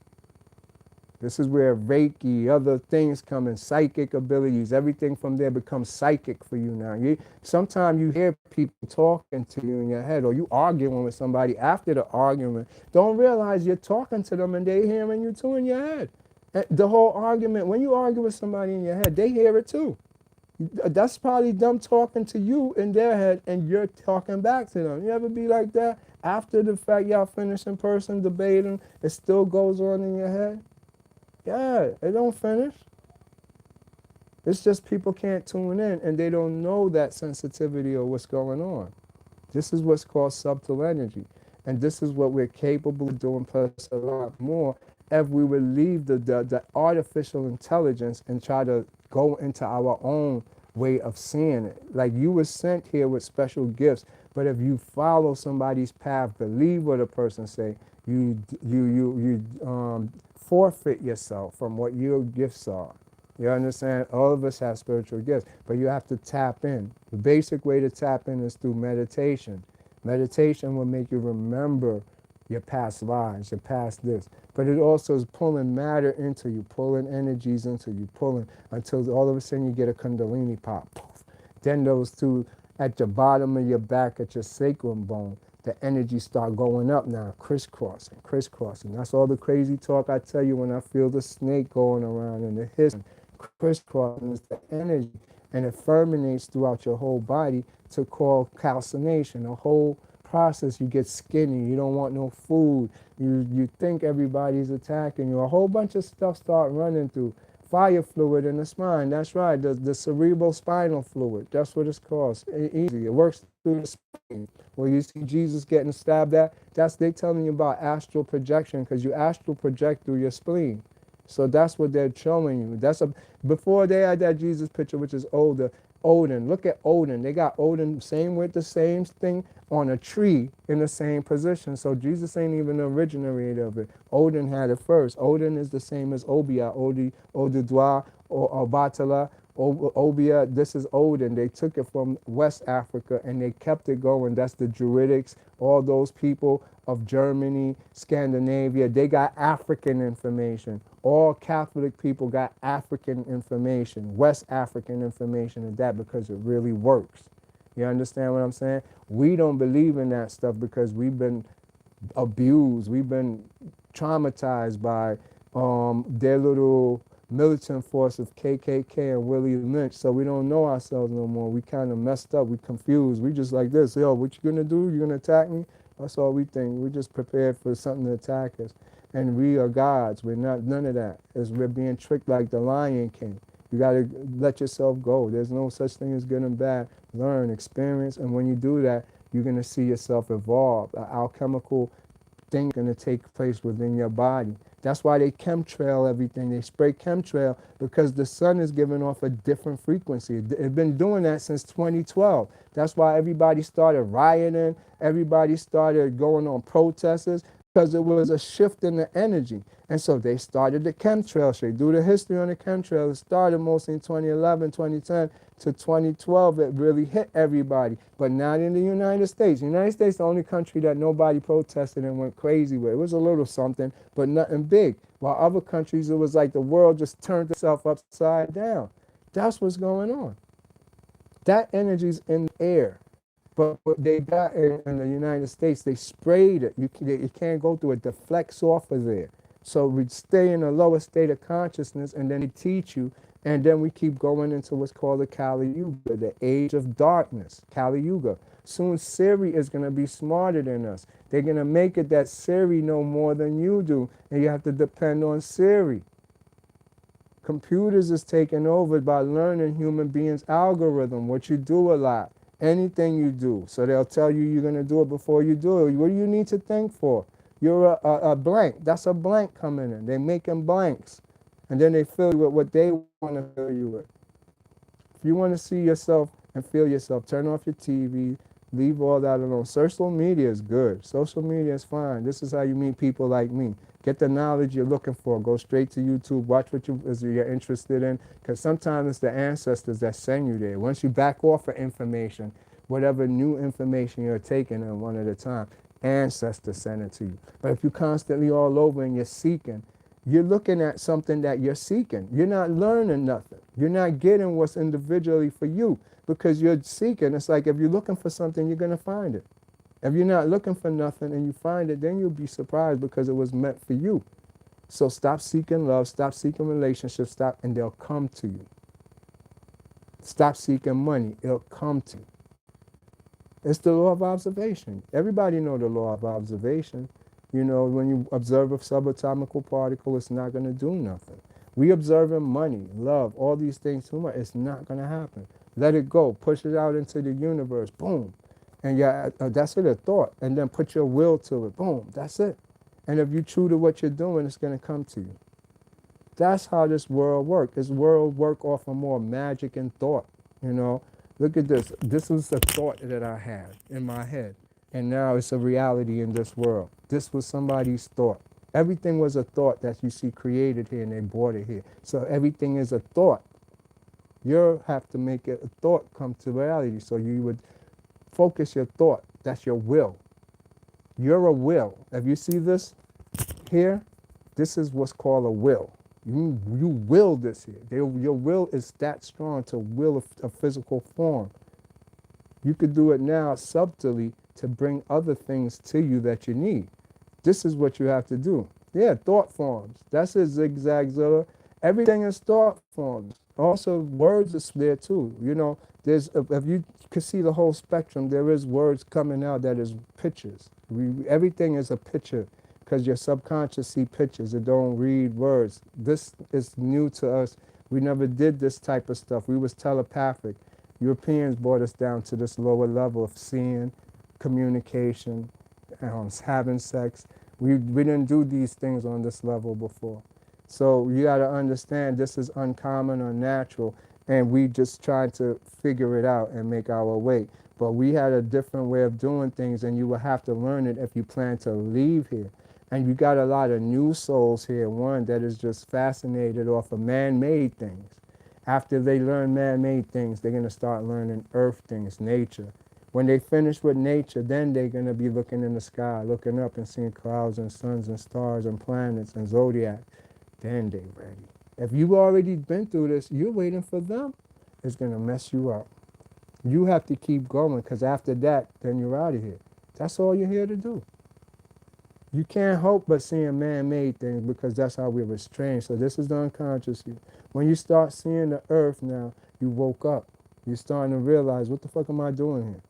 This is where Reiki, other things come in, psychic abilities, everything from there becomes psychic for you now. Sometimes you hear people talking to you in your head, or you arguing with somebody after the argument. Don't realize you're talking to them and they're hearing you too in your head. And the whole argument, when you argue with somebody in your head, they hear it too. That's probably them talking to you in their head and you're talking back to them. You ever be like that? After the fact y'all finish in person debating, it still goes on in your head? Yeah, it don't finish. It's just people can't tune in and they don't know that sensitivity or what's going on. This is what's called subtle energy. And this is what we're capable of doing, plus a lot more, if we would leave the artificial intelligence and try to go into our own way of seeing it. Like you were sent here with special gifts, but if you follow somebody's path, believe what a person say, you forfeit yourself from what your gifts are. You understand? All of us have spiritual gifts, but you have to tap in. The basic way to tap in is through meditation. Meditation will make you remember your past lives, your past this. But it also is pulling matter into you, pulling energies into you, pulling until all of a sudden you get a kundalini pop. Poof. Then those two at the bottom of your back, at your sacrum bone, the energy start going up now, crisscrossing, crisscrossing. That's all the crazy talk I tell you when I feel the snake going around and the hissing. Crisscrossing is the energy, and it ferminates throughout your whole body to call calcination, a whole process. You get skinny, you don't want no food, you think everybody's attacking you. A whole bunch of stuff start running through. Fire fluid in the spine, that's right, the cerebral spinal fluid, that's what it's called. Easy, it works through the spine. Where you see Jesus getting stabbed at, that's they telling you about astral projection, because you astral project through your spleen. So that's what they're showing you. Before they had that Jesus picture, which is older, Odin. Look at Odin. They got Odin same with the same thing on a tree in the same position. So Jesus ain't even the originator of it. Odin had it first. Odin is the same as Obia, Odidwa, or Obatala, Obia, this is Odin. They took it from West Africa and they kept it going. That's the Druidics, all those people of Germany, Scandinavia. They got African information. All Catholic people got African information, West African information, and that because it really works. You understand what I'm saying? We don't believe in that stuff because we've been abused. We've been traumatized by their little militant force of KKK and Willie Lynch. So we don't know ourselves no more. We kind of messed up. We confused. We just like this. Yo, what you gonna do? You gonna attack me? That's all we think. We're just prepared for something to attack us. And we are gods. We're not none of that. As we're being tricked like the Lion King. You gotta let yourself go. There's no such thing as good and bad. Learn, experience, and when you do that, you're gonna see yourself evolve. An alchemical thing going to take place within your body. That's why they chemtrail everything. They spray chemtrail because the sun is giving off a different frequency. It's been doing that since 2012. That's why everybody started rioting. Everybody started going on protesters because it was a shift in the energy. And so they started the chemtrail shit. Do the history on the chemtrail. It started mostly in 2011, 2010 to 2012. It really hit everybody, but not in the United States. The United States is the only country that nobody protested and went crazy with. It was a little something, but nothing big. While other countries, it was like the world just turned itself upside down. That's what's going on. That energy's in the air. But what they got in the United States, they sprayed it. You can't go through it. It deflects off of there. So we stay in a lower state of consciousness, and then they teach you, and then we keep going into what's called the Kali Yuga, the age of darkness, Kali Yuga. Soon Siri is going to be smarter than us. They're going to make it that Siri know more than you do, and you have to depend on Siri. Computers is taking over by learning human beings' algorithm, what you do a lot, anything you do. So they'll tell you you're going to do it before you do it. What do you need to think for? You're a blank. That's a blank coming in. They're making blanks. And then they fill you with what they want to fill you with. If you want to see yourself and feel yourself, turn off your TV, leave all that alone. Social media is good. Social media is fine. This is how you meet people like me. Get the knowledge you're looking for. Go straight to YouTube. Watch what you're interested in. Because sometimes it's the ancestors that send you there. Once you back off of information, whatever new information you're taking in one at a time, ancestors send it to you. But if you're constantly all over and you're seeking, you're looking at something that you're seeking. You're not learning nothing. You're not getting what's individually for you because you're seeking. It's like if you're looking for something, you're going to find it. If you're not looking for nothing and you find it, then you'll be surprised because it was meant for you. So stop seeking love, stop seeking relationships, stop, and they'll come to you. Stop seeking money, it'll come to you. It's the law of observation. Everybody know the law of observation. You know, when you observe a subatomic particle, it's not going to do nothing. We observing money, love, all these things too much, it's not going to happen. Let it go. Push it out into the universe. Boom. And yeah, that's it, a thought. And then put your will to it. Boom. That's it. And if you're true to what you're doing, it's going to come to you. That's how this world works. This world works off of more magic and thought, you know. Look at this. This was a thought that I had in my head. And now it's a reality in this world. This was somebody's thought. Everything was a thought that you see created here and they brought it here. So everything is a thought. You have to make a thought come to reality. So you would focus your thought. That's your will. You're a will. If you see this here, this is what's called a will. You will this here. Your will is that strong to will a physical form. You could do it now subtly to bring other things to you that you need. This is what you have to do. Yeah, thought forms. That's it, Zigzagzilla. Everything is thought forms. Also, words is there too. You know, there's if you can see the whole spectrum, there is words coming out that is pictures. Everything is a picture because your subconscious see pictures. It don't read words. This is new to us. We never did this type of stuff. We was telepathic. Europeans brought us down to this lower level of seeing, communication, having sex. We didn't do these things on this level before. So you got to understand this is uncommon, unnatural, and we just trying to figure it out and make our way. But we had a different way of doing things, and you will have to learn it if you plan to leave here. And you got a lot of new souls here, one that is just fascinated off of man-made things. After they learn man-made things, they're going to start learning earth things, nature. When they finish with nature, then they're going to be looking in the sky, looking up and seeing clouds and suns and stars and planets and zodiac. Then they're ready. If you've already been through this, you're waiting for them. It's going to mess you up. You have to keep going, because after that, then you're out of here. That's all you're here to do. You can't help but seeing man-made things, because that's how we were trained. So this is the unconscious you. When you start seeing the earth now, you woke up. You're starting to realize, what the fuck am I doing here?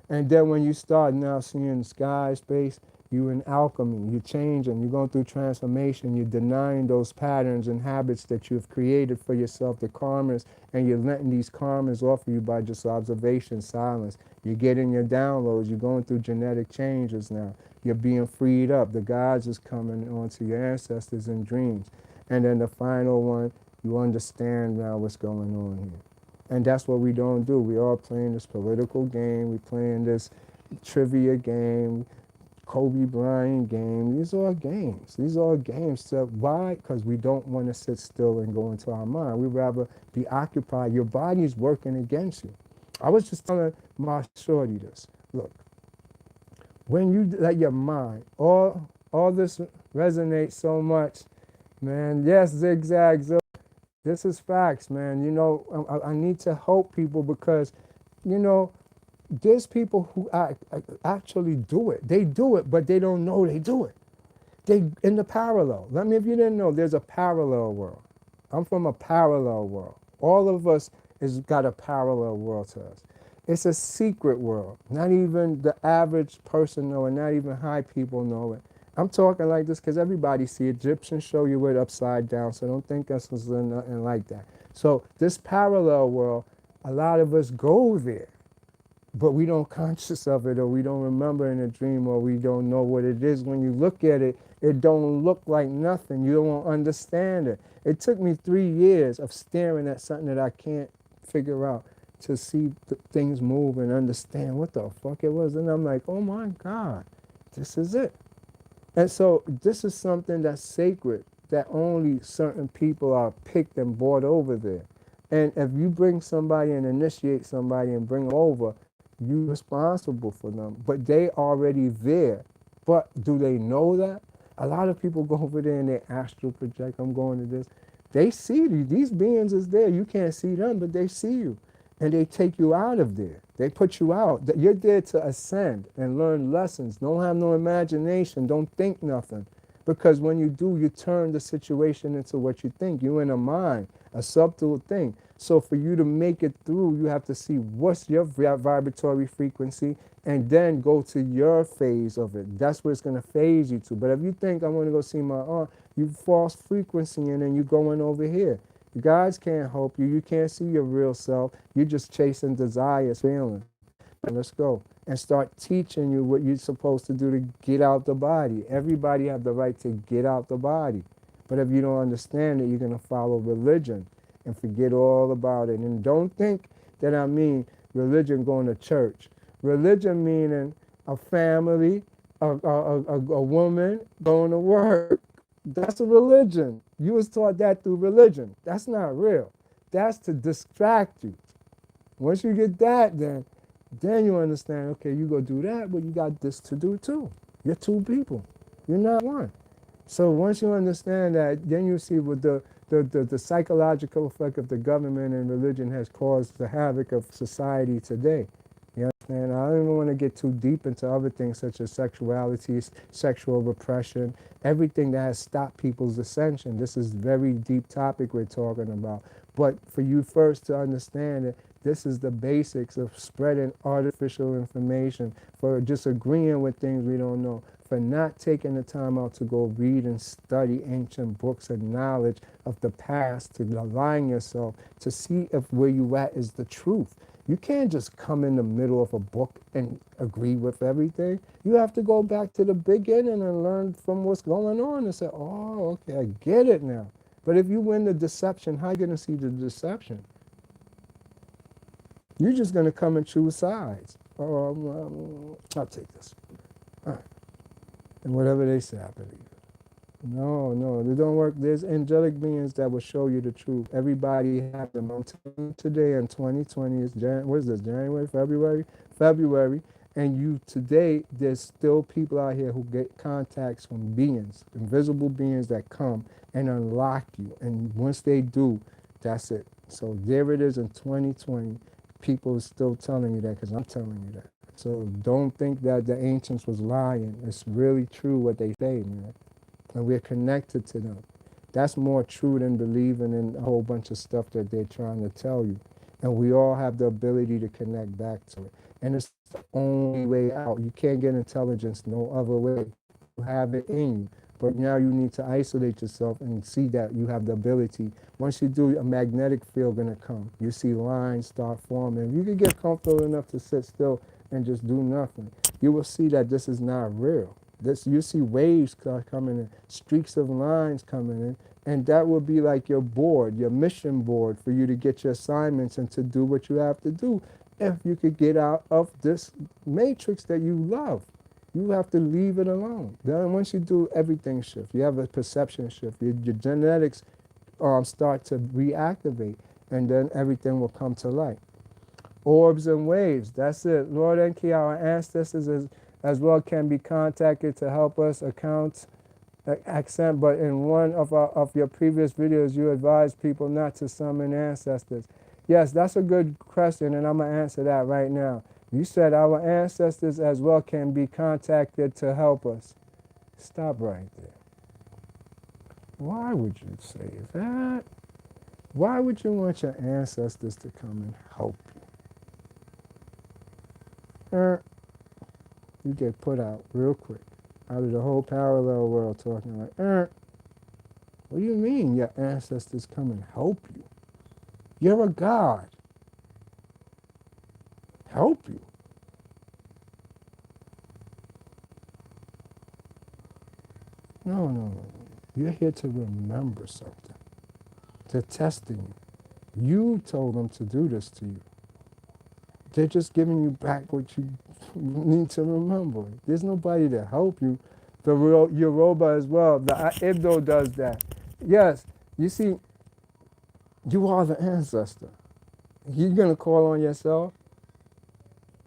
And then when you start now seeing sky, space, you're in alchemy, you're changing, you're going through transformation, you're denying those patterns and habits that you've created for yourself, the karmas, and you're letting these karmas off of you by just observation, silence. You're getting your downloads, you're going through genetic changes now. You're being freed up. The gods is coming onto your ancestors in dreams. And then the final one, you understand now what's going on here. And that's what we don't do. We all playing this political game. We playing this trivia game, Kobe Bryant game. These are games. These are games. So why? Because we don't want to sit still and go into our mind. We'd rather be occupied. Your body's working against you. I was just telling my shorty this. Look, when you let your mind, all this resonates so much, man. Yes, zigzag, this is facts, man. You know, I need to help people, because, you know, there's people who actually do it. They do it, but they don't know they do it. They in the parallel. Let me, if you didn't know, there's a parallel world. I'm from a parallel world. All of us has got a parallel world to us. It's a secret world. Not even the average person know it. Not even high people know it. I'm talking like this because everybody see Egyptians show you it upside down, so don't think us is nothing like that. So this parallel world, a lot of us go there, but we don't conscious of it, or we don't remember in a dream, or we don't know what it is. When you look at it, it don't look like nothing. You don't understand it. It took me 3 years of staring at something that I can't figure out to see things move and understand what the fuck it was. And I'm like, oh my God, this is it. And so this is something that's sacred, that only certain people are picked and brought over there. And if you bring somebody and initiate somebody and bring them over, you're responsible for them. But they already there. But do they know that? A lot of people go over there and they astral project. I'm going to this. They see you. These beings is there. You can't see them, but they see you. And they take you out of there. They put you out. You're there to ascend and learn lessons. Don't have no imagination. Don't think nothing. Because when you do, you turn the situation into what you think. You're in a mind, a subtle thing. So for you to make it through, you have to see what's your vibratory frequency and then go to your phase of it. That's where it's going to phase you to. But if you think, I'm going to go see my aunt, you false frequency and then you're going over here. You guys can't help you. You can't see your real self. You're just chasing desires, feelings. Let's go and start teaching you what you're supposed to do to get out the body. Everybody have the right to get out the body. But if you don't understand it, you're going to follow religion and forget all about it. And don't think that I mean religion going to church. Religion meaning a family, a woman going to work. That's a religion. You was taught that through religion. That's not real. That's to distract you. Once you get that, then you understand, okay, you go do that, but you got this to do too. You're two people. You're not one. So once you understand that, then you see what the psychological effect of the government and religion has caused the havoc of society today. You understand? I don't even want to get too deep into other things such as sexuality, sexual repression, everything that has stopped people's ascension. This is a very deep topic we're talking about. But for you first to understand it, this is the basics of spreading artificial information, for disagreeing with things we don't know, for not taking the time out to go read and study ancient books and knowledge of the past, to align yourself, to see if where you at is the truth. You can't just come in the middle of a book and agree with everything. You have to go back to the beginning and learn from what's going on and say, oh, okay, I get it now. But if you win the deception, how are you going to see the deception? You're just going to come and choose sides. Oh, I'll take this. All right. And whatever they say, I believe. No, no, they don't work. There's angelic beings that will show you the truth. Everybody have them. I'm telling you today in 2020, it's what is this, January, February? February. And you today, there's still people out here who get contacts from beings, invisible beings that come and unlock you. And once they do, that's it. So there it is in 2020. People are still telling you that because I'm telling you that. So don't think that the ancients was lying. It's really true what they say, man, and we're connected to them. That's more true than believing in a whole bunch of stuff that they're trying to tell you. And we all have the ability to connect back to it. And it's the only way out. You can't get intelligence no other way. You have it in you. But now you need to isolate yourself and see that you have the ability. Once you do, a magnetic field gonna come. You see lines start forming. If you can get comfortable enough to sit still and just do nothing, you will see that this is not real. This, you see waves coming in, streaks of lines coming in, and that will be like your board, your mission board for you to get your assignments and to do what you have to do. If you could get out of this matrix that you love, you have to leave it alone. Then once you do, everything shifts. You have a perception shift. Your genetics start to reactivate, and then everything will come to light. Orbs and waves, that's it. Lord Enki, our ancestors as well can be contacted to help us accent, but in one of your previous videos, you advised people not to summon ancestors. Yes, that's a good question, and I'm going to answer that right now. You said our ancestors as well can be contacted to help us. Stop right there. Why would you say that? Why would you want your ancestors to come and help you? You get put out real quick, out of the whole parallel world, talking like, what do you mean your ancestors come and help you? You're a god. Help you? No, no, no. You're here to remember something. They're testing you. You told them to do this to you. They're just giving you back what you need to remember. There's nobody to help you. The real Yoruba as well, the Ibdo does that. Yes, you see, you are the ancestor. You're going to call on yourself?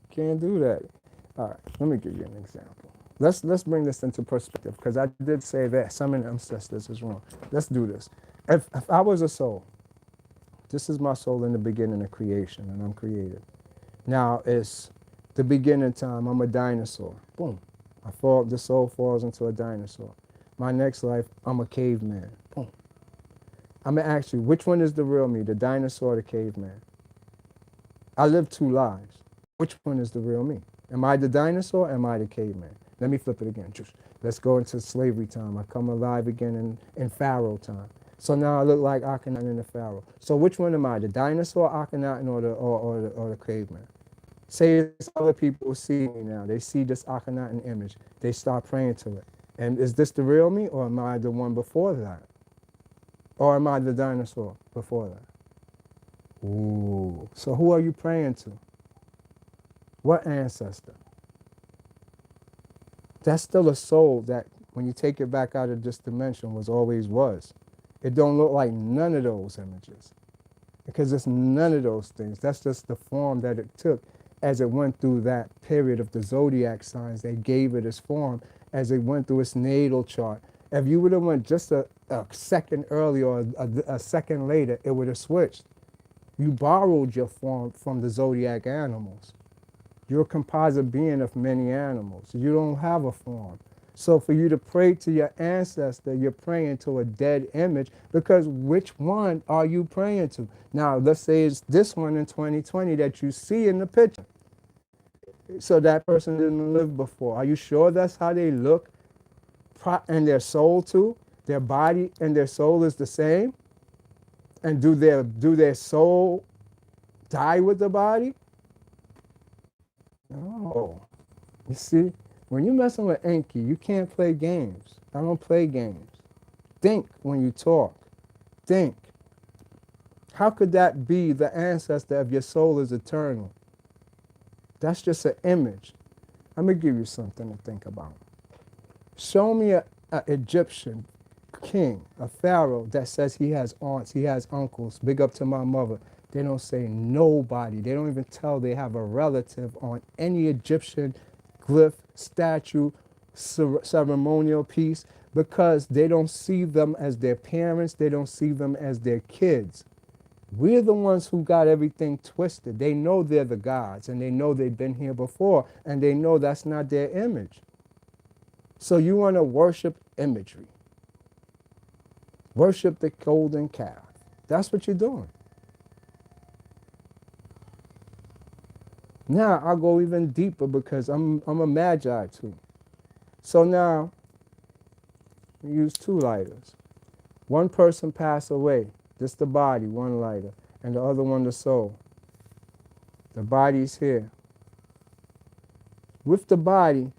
Can't do that. All right, let me give you an example. Let's bring this into perspective, because I did say that some of ancestors is wrong. Let's do this. If I was a soul, this is my soul in the beginning of creation, and I'm created. Now it's the beginning time. I'm a dinosaur. Boom. The soul falls into a dinosaur. My next life, I'm a caveman. Boom. I'm going to ask you, which one is the real me, the dinosaur or the caveman? I lived two lives. Which one is the real me? Am I the dinosaur or am I the caveman? Let me flip it again. Let's go into slavery time. I come alive again in Pharaoh time. So now I look like Akhenaten in the Pharaoh. So which one am I, the dinosaur, Akhenaten, or the caveman? Say it's other people see me now. They see this Akhenaten image. They start praying to it. And is this the real me, or am I the one before that? Or am I the dinosaur before that? Ooh. So who are you praying to? What ancestor? That's still a soul that, when you take it back out of this dimension, always was. It don't look like none of those images, because it's none of those things. That's just the form that it took as it went through that period of the zodiac signs. They gave it its form as it went through its natal chart. If you would have went just a second earlier or a second later, it would have switched. You borrowed your form from the zodiac animals. You're a composite being of many animals. You don't have a form. So for you to pray to your ancestor, you're praying to a dead image, because which one are you praying to? Now, let's say it's this one in 2020 that you see in the picture. So that person didn't live before. Are you sure that's how they look? And their soul too? Their body and their soul is the same? And do their soul die with the body? No. You see, when you're messing with Enki, you can't play games. I don't play games. Think when you talk. Think. How could that be the ancestor if your soul is eternal? That's just an image. I'm going to give you something to think about. Show me an Egyptian king, a pharaoh that says he has aunts, he has uncles, big up to my mother. They don't say nobody. They don't even tell they have a relative on any Egyptian glyph, statue, ceremonial piece, because they don't see them as their parents. They don't see them as their kids. We're the ones who got everything twisted. They know they're the gods, and they know they've been here before, and they know that's not their image. So you want to worship imagery. Worship the golden calf. That's what you're doing. Now I'll go even deeper because I'm a magi too. So now we use 2 lighters. One person passed away. This the body, 1 lighter, and the other one the soul. The body's here. With the body,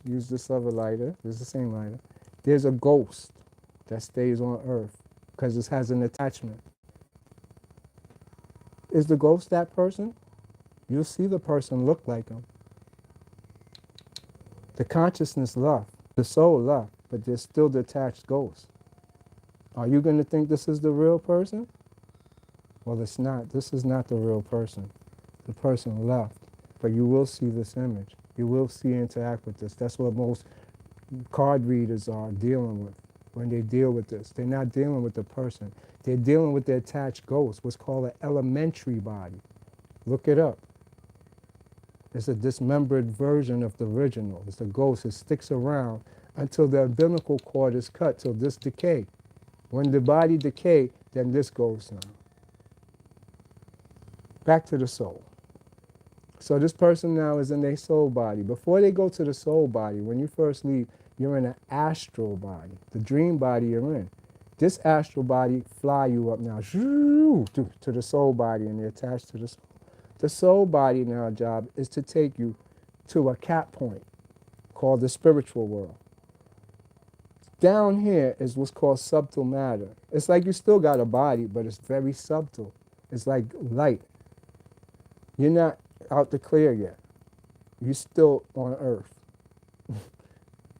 use this other lighter. This is the same lighter. There's a ghost that stays on earth because it has an attachment. Is the ghost that person? You'll see the person look like him. The consciousness left, the soul left, but there's still detached ghosts. Are you going to think this is the real person? Well, it's not. This is not the real person. The person left, but you will see this image. You will see interact with this. That's what most card readers are dealing with when they deal with this. They're not dealing with the person. They're dealing with the attached ghost, what's called an elementary body. Look it up. It's a dismembered version of the original. It's a ghost. It sticks around until the umbilical cord is cut, till this decay. When the body decay, then this goes now. Back to the soul. So this person now is in their soul body. Before they go to the soul body, when you first leave, you're in an astral body, the dream body you're in. This astral body fly you up now to the soul body, and they're attached to the soul. The soul body now job is to take you to a cap point called the spiritual world. Down here is what's called subtle matter. It's like you still got a body, but it's very subtle. It's like light. You're not out the clear yet. You're still on earth.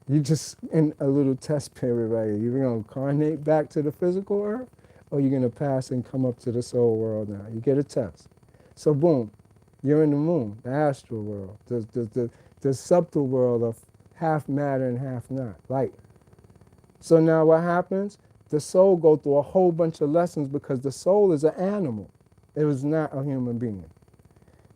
You're just in a little test period right here. You're going to incarnate back to the physical earth, or you're going to pass and come up to the soul world now. You get a test. So boom, you're in the moon, the astral world, the subtle world of half matter and half not, light. So now what happens? The soul goes through a whole bunch of lessons because the soul is an animal. It was not a human being.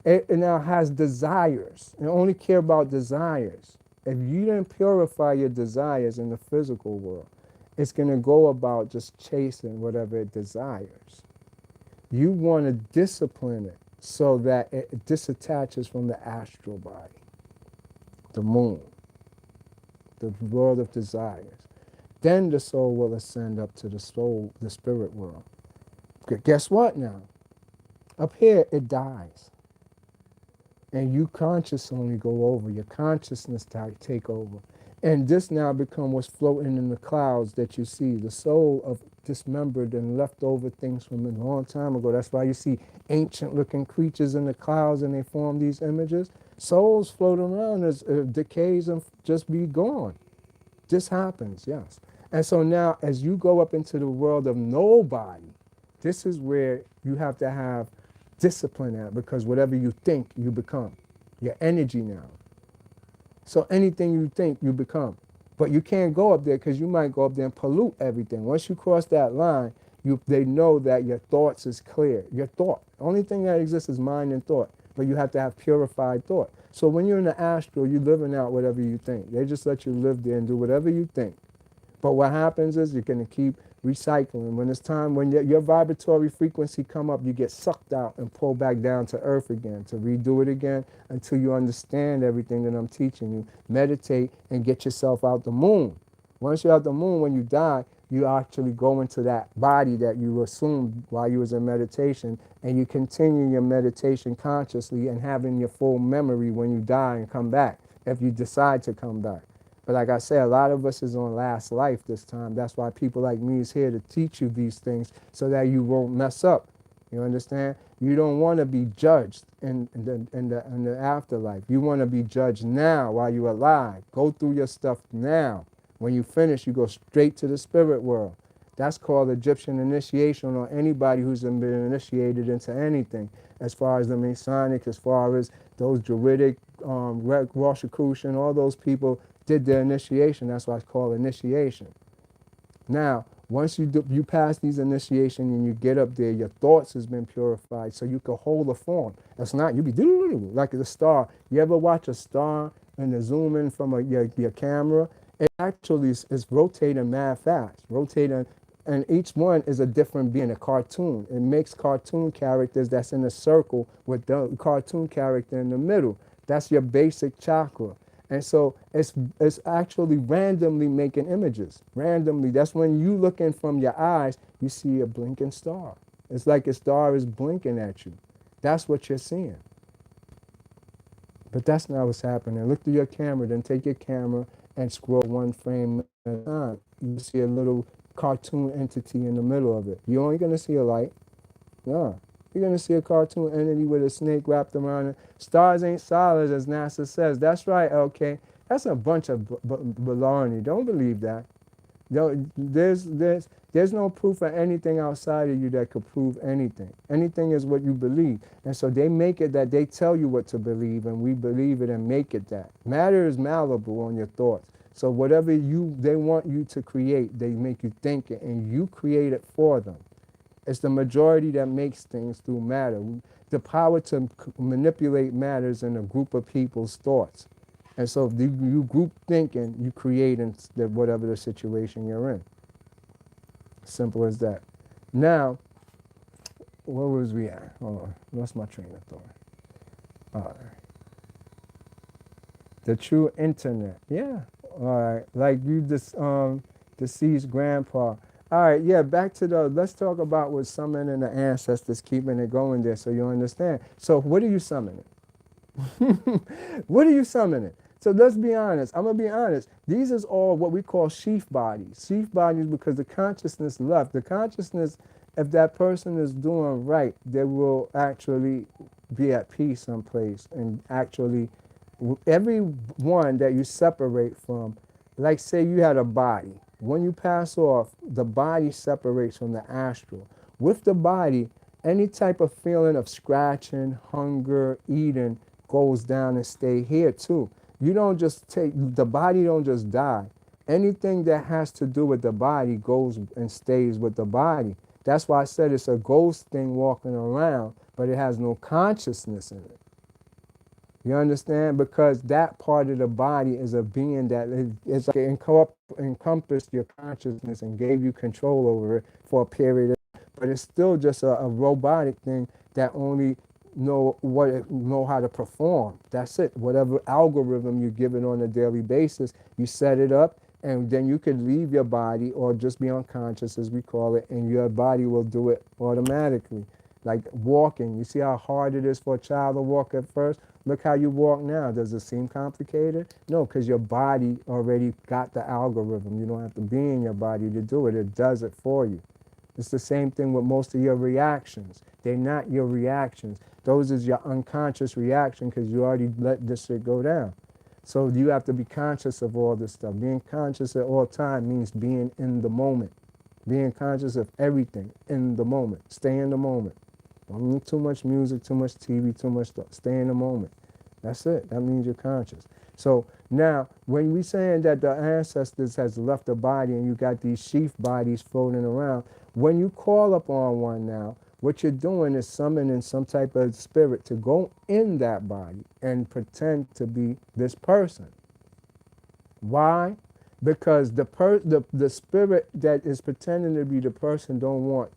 It now has desires. It only care about desires. If you didn't purify your desires in the physical world, it's going to go about just chasing whatever it desires. You want to discipline it so that it disattaches from the astral body, the moon, the world of desires. Then the soul will ascend up to the soul, the spirit world. Guess what now? Up here, it dies. And you conscious only go over. Your consciousness take over. And this now become what's floating in the clouds that you see. The soul of dismembered and leftover things from a long time ago. That's why you see ancient-looking creatures in the clouds and they form these images. Souls float around as decays and just be gone. This happens, yes. And so now as you go up into the world of nobody, this is where you have to have discipline at, because whatever you think, you become. Your energy now. So anything you think, you become. But you can't go up there because you might go up there and pollute everything. Once you cross that line, they know that your thoughts is clear. Your thought. The only thing that exists is mind and thought. But you have to have purified thought. So when you're in the astral, you're living out whatever you think. They just let you live there and do whatever you think. But what happens is you're going to keep recycling. When it's time, when your vibratory frequency come up, you get sucked out and pulled back down to earth again, to redo it again until you understand everything that I'm teaching you. Meditate and get yourself out the moon. Once you're out the moon, when you die, you actually go into that body that you assumed while you was in meditation, and you continue your meditation consciously and having your full memory when you die and come back, if you decide to come back. But like I said, a lot of us is on last life this time. That's why people like me is here to teach you these things so that you won't mess up. You understand? You don't want to be judged in the afterlife. You want to be judged now while you're alive. Go through your stuff now When you finish, you go straight to the spirit world. That's called Egyptian initiation, or anybody who's been initiated into anything, as far as the Masonic, as far as those Druidic, Rosicrucian, all those people did their initiation. That's why it's called initiation. Now, once you pass these initiation and you get up there, your thoughts has been purified, so you can hold a form. That's not, you be like the star. You ever watch a star and the zoom in from your camera? It actually is rotating mad fast, rotating, and each one is a different being, a cartoon. It makes cartoon characters that's in a circle with the cartoon character in the middle. That's your basic chakra. And so it's actually randomly making images. Randomly. That's when you looking from your eyes, you see a blinking star. It's like a star is blinking at you. That's what you're seeing. But that's not what's happening. Look through your camera, then take your camera and scroll one frame at a time. You see a little cartoon entity in the middle of it. You're only going to see a light. No. You're going to see a cartoon entity with a snake wrapped around it. Stars ain't solid, as NASA says. That's right, okay. That's a bunch of baloney. Don't believe that. There's no proof of anything outside of you that could prove anything. Anything is what you believe. And so they make it that they tell you what to believe, and we believe it and make it that. Matter is malleable on your thoughts. So whatever they want you to create, they make you think it, and you create it for them. It's the majority that makes things through matter. The power to manipulate matters in a group of people's thoughts. And so if you group thinking, you create whatever the situation you're in. Simple as that. Now, where was we at? Hold on. Lost my train of thought. All right. The true internet. Yeah. All right. Like you deceased grandpa. All right, yeah, back to let's talk about what's summoning the ancestors, keeping it going there so you understand. So what are you summoning? What are you summoning? So let's be honest. I'm going to be honest. These is all what we call sheath bodies. Sheath bodies because the consciousness left. The consciousness, if that person is doing right, they will actually be at peace someplace. And actually, every one that you separate from, like say you had a body. When you pass off, the body separates from the astral. With the body, any type of feeling of scratching, hunger, eating goes down and stay here too. You don't just the body don't just die. Anything that has to do with the body goes and stays with the body. That's why I said it's a ghost thing walking around, but it has no consciousness in it. You understand? Because that part of the body is a being that is like it encompassed your consciousness and gave you control over it for a period of time. But it's still just a robotic thing that only know how to perform. That's it. Whatever algorithm you give it on a daily basis, you set it up, and then you could leave your body or just be unconscious, as we call it, and your body will do it automatically. Like walking. You see how hard it is for a child to walk at first? Look how you walk now. Does it seem complicated? No, because your body already got the algorithm. You don't have to be in your body to do it. It does it for you. It's the same thing with most of your reactions. They're not your reactions. Those is your unconscious reaction because you already let this shit go down. So you have to be conscious of all this stuff. Being conscious at all time means being in the moment. Being conscious of everything in the moment. Stay in the moment. Don't need too much music, too much TV, too much stuff. Stay in the moment. That's it. That means you're conscious. So now, when we saying that the ancestors has left the body and you got these sheath bodies floating around, when you call upon one now, what you're doing is summoning some type of spirit to go in that body and pretend to be this person. Why? Because the spirit that is pretending to be the person don't want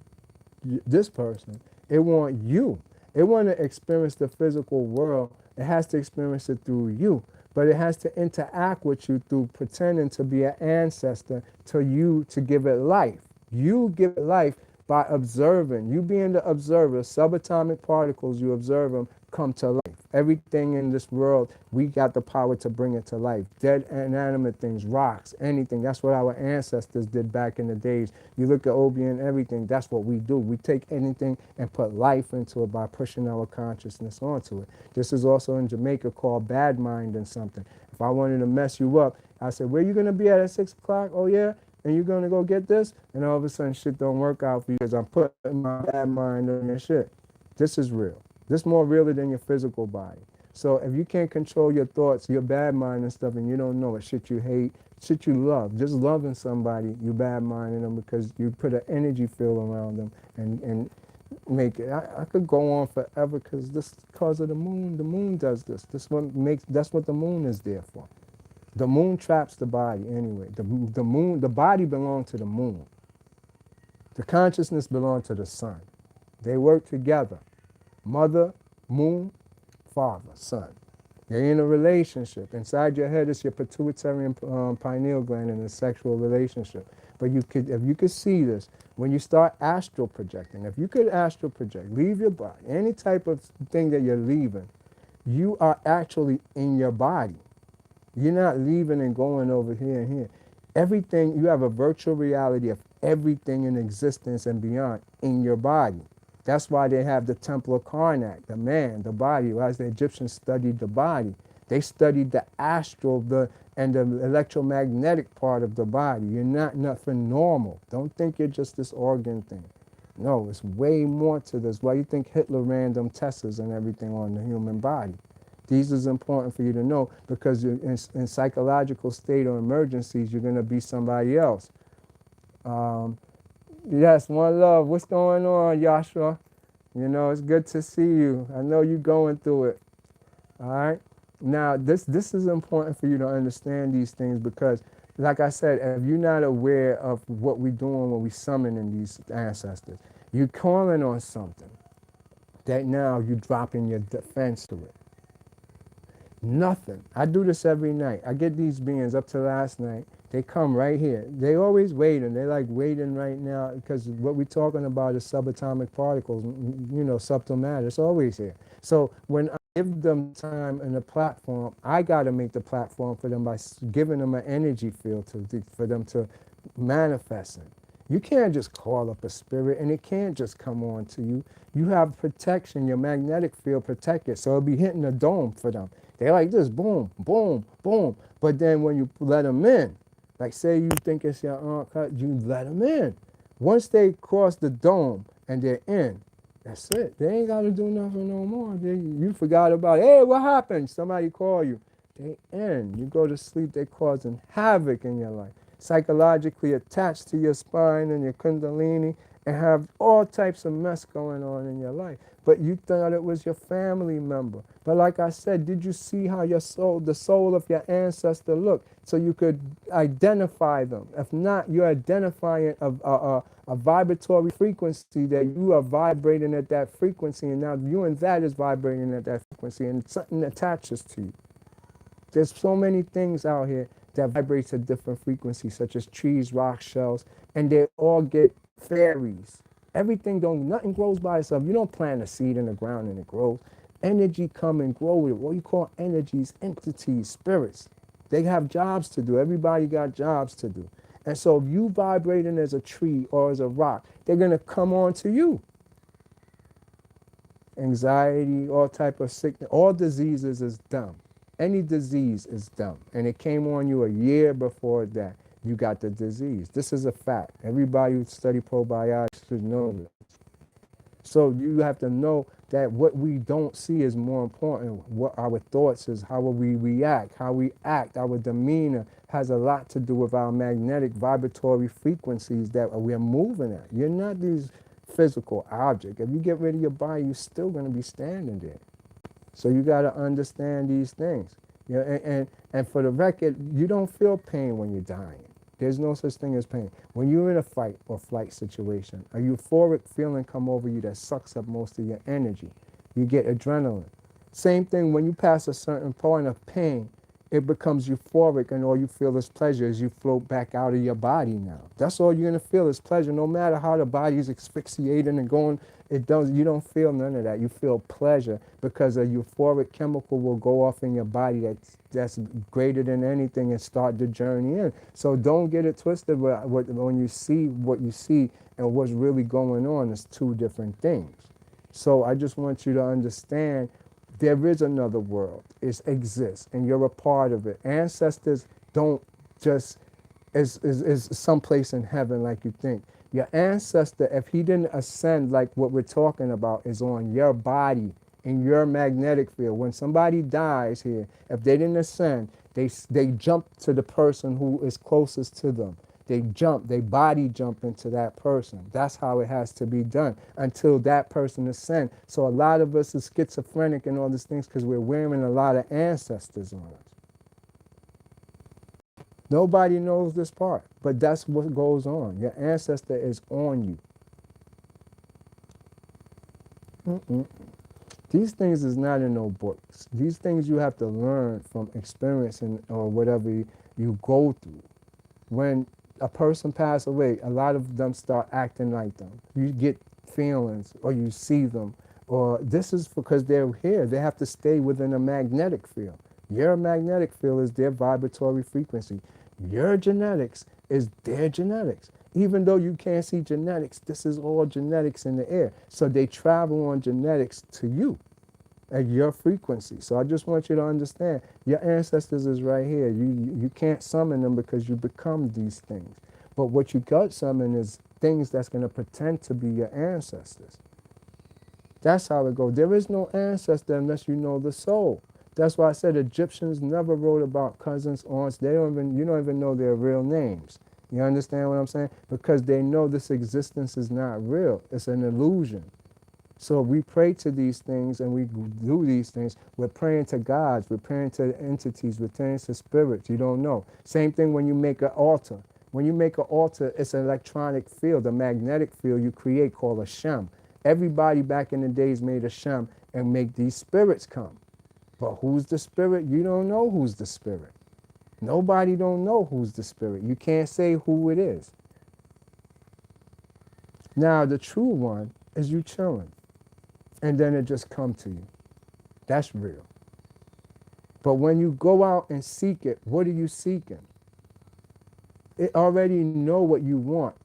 this person. It want you. It want to experience the physical world. It has to experience it through you. But it has to interact with you through pretending to be an ancestor to you to give it life. You give it life by observing. You being the observer, subatomic particles, you observe them come to life. Everything in this world, we got the power to bring it to life. Dead inanimate things, rocks, anything. That's what our ancestors did back in the days. You look at Obi and everything, that's what we do. We take anything and put life into it by pushing our consciousness onto it. This is also in Jamaica called bad minding something. If I wanted to mess you up, I said, where you going to be at 6 o'clock? Oh, yeah? And you're going to go get this? And all of a sudden, shit don't work out for you because I'm putting my bad mind on your shit. This is real. This is more realer than your physical body. So if you can't control your thoughts, your bad mind and stuff, and you don't know it, shit you hate, shit you love, just loving somebody, you bad minding them because you put an energy field around them and make it. I could go on forever because of the moon. The moon does this. That's what the moon is there for. The moon traps the body anyway. The moon, the body belongs to the moon. The consciousness belongs to the sun. They work together. Mother, moon, father, son. They're in a relationship. Inside your head is your pituitary and pineal gland in a sexual relationship. But if you could see this, when you start astral projecting, if you could astral project, leave your body, any type of thing that you're leaving, you are actually in your body. You're not leaving and going over here and here. Everything, you have a virtual reality of everything in existence and beyond in your body. That's why they have the Temple of Karnak, the man, the body. As the Egyptians studied the body, they studied the astral and the electromagnetic part of the body. You're not nothing normal. Don't think you're just this organ thing. No, it's way more to this. Why you think Hitler ran them tests and everything on the human body? These is important for you to know because you're in psychological state or emergencies, you're going to be somebody else. Yes, one love. What's going on, Yashua? You know, it's good to see you. I know you're going through it. All right? Now, this is important for you to understand these things because, like I said, if you're not aware of what we're doing when we summoning these ancestors, you're calling on something that now you're dropping your defense to it. Nothing. I do this every night. I get these beings up to last night. They come right here. They always waiting. They're like waiting right now because what we're talking about is subatomic particles, you know, subtle matter. It's always here. So when I give them time and a platform, I got to make the platform for them by giving them an energy field for them to manifest in. You can't just call up a spirit and it can't just come on to you. You have protection. Your magnetic field protect it. So it'll be hitting a dome for them. They're like this, boom, boom, boom. But then when you let them in, like say you think it's your aunt, you let them in. Once they cross the dome and they're in, that's it. They ain't got to do nothing no more. You forgot about it. Hey, what happened? Somebody call you. They in. You go to sleep, they're causing havoc in your life. Psychologically attached to your spine and your kundalini and have all types of mess going on in your life. But you thought it was your family member. But like I said, did you see how your soul, the soul of your ancestor looked so you could identify them? If not, you're identifying a vibratory frequency that you are vibrating at that frequency, and now you and that is vibrating at that frequency, and something attaches to you. There's so many things out here that vibrates at different frequencies, such as trees, rocks, shells, and they all get fairies. Nothing grows by itself. You don't plant a seed in the ground and it grows. Energy come and grow with it. What you call energies, entities, spirits. They have jobs to do. Everybody got jobs to do. And so if you vibrating as a tree or as a rock, they're going to come on to you. Anxiety, all type of sickness, all diseases is dumb. Any disease is dumb. And it came on you a year before that. You got the disease. This is a fact. Everybody who study probiotics should know this. So you have to know that what we don't see is more important. What our thoughts is, how we react, how we act, our demeanor has a lot to do with our magnetic vibratory frequencies that we're moving at. You're not these physical objects. If you get rid of your body, you're still going to be standing there. So you got to understand these things. You know, and for the record, you don't feel pain when you're dying. There's no such thing as pain. When you're in a fight or flight situation, a euphoric feeling come over you that sucks up most of your energy. You get adrenaline. Same thing when you pass a certain point of pain, it becomes euphoric and all you feel is pleasure as you float back out of your body now. That's all you're going to feel is pleasure. No matter how the body is asphyxiating and going, you don't feel none of that. You feel pleasure because a euphoric chemical will go off in your body that's greater than anything and start the journey in. So don't get it twisted when you see what you see and what's really going on is two different things. So I just want you to understand there is another world. It exists, and you're a part of it. Ancestors don't just is someplace in heaven like you think. Your ancestor, if he didn't ascend like what we're talking about, is on your body, in your magnetic field. When somebody dies here, if they didn't ascend, they jump to the person who is closest to them. They body jump into that person. That's how it has to be done until that person ascends. So a lot of us is schizophrenic and all these things because we're wearing a lot of ancestors on us. Nobody knows this part, but that's what goes on. Your ancestor is on you. Mm-mm. These things is not in no books. These things you have to learn from experiencing or whatever you go through. When a person passes away, a lot of them start acting like them. You get feelings or you see them, or this is because they're here. They have to stay within a magnetic field. Your magnetic field is their vibratory frequency. Your genetics is their genetics. Even though you can't see genetics, this is all genetics in the air. So they travel on genetics to you at your frequency. So I just want you to understand, your ancestors is right here. You can't summon them because you become these things. But what you got summon is things that's going to pretend to be your ancestors. That's how it goes. There is no ancestor unless you know the soul. That's why I said Egyptians never wrote about cousins, aunts. You don't even know their real names. You understand what I'm saying? Because they know this existence is not real. It's an illusion. So we pray to these things and we do these things. We're praying to gods. We're praying to entities. We're praying to spirits. You don't know. Same thing when you make an altar. When you make an altar, it's an electronic field, a magnetic field you create called a shem. Everybody back in the days made a shem and make these spirits come. But who's the spirit? You don't know who's the spirit. Nobody don't know who's the spirit. You can't say who it is. Now, the true one is you chilling. And then it just come to you. That's real. But when you go out and seek it, what are you seeking? It already know what you want.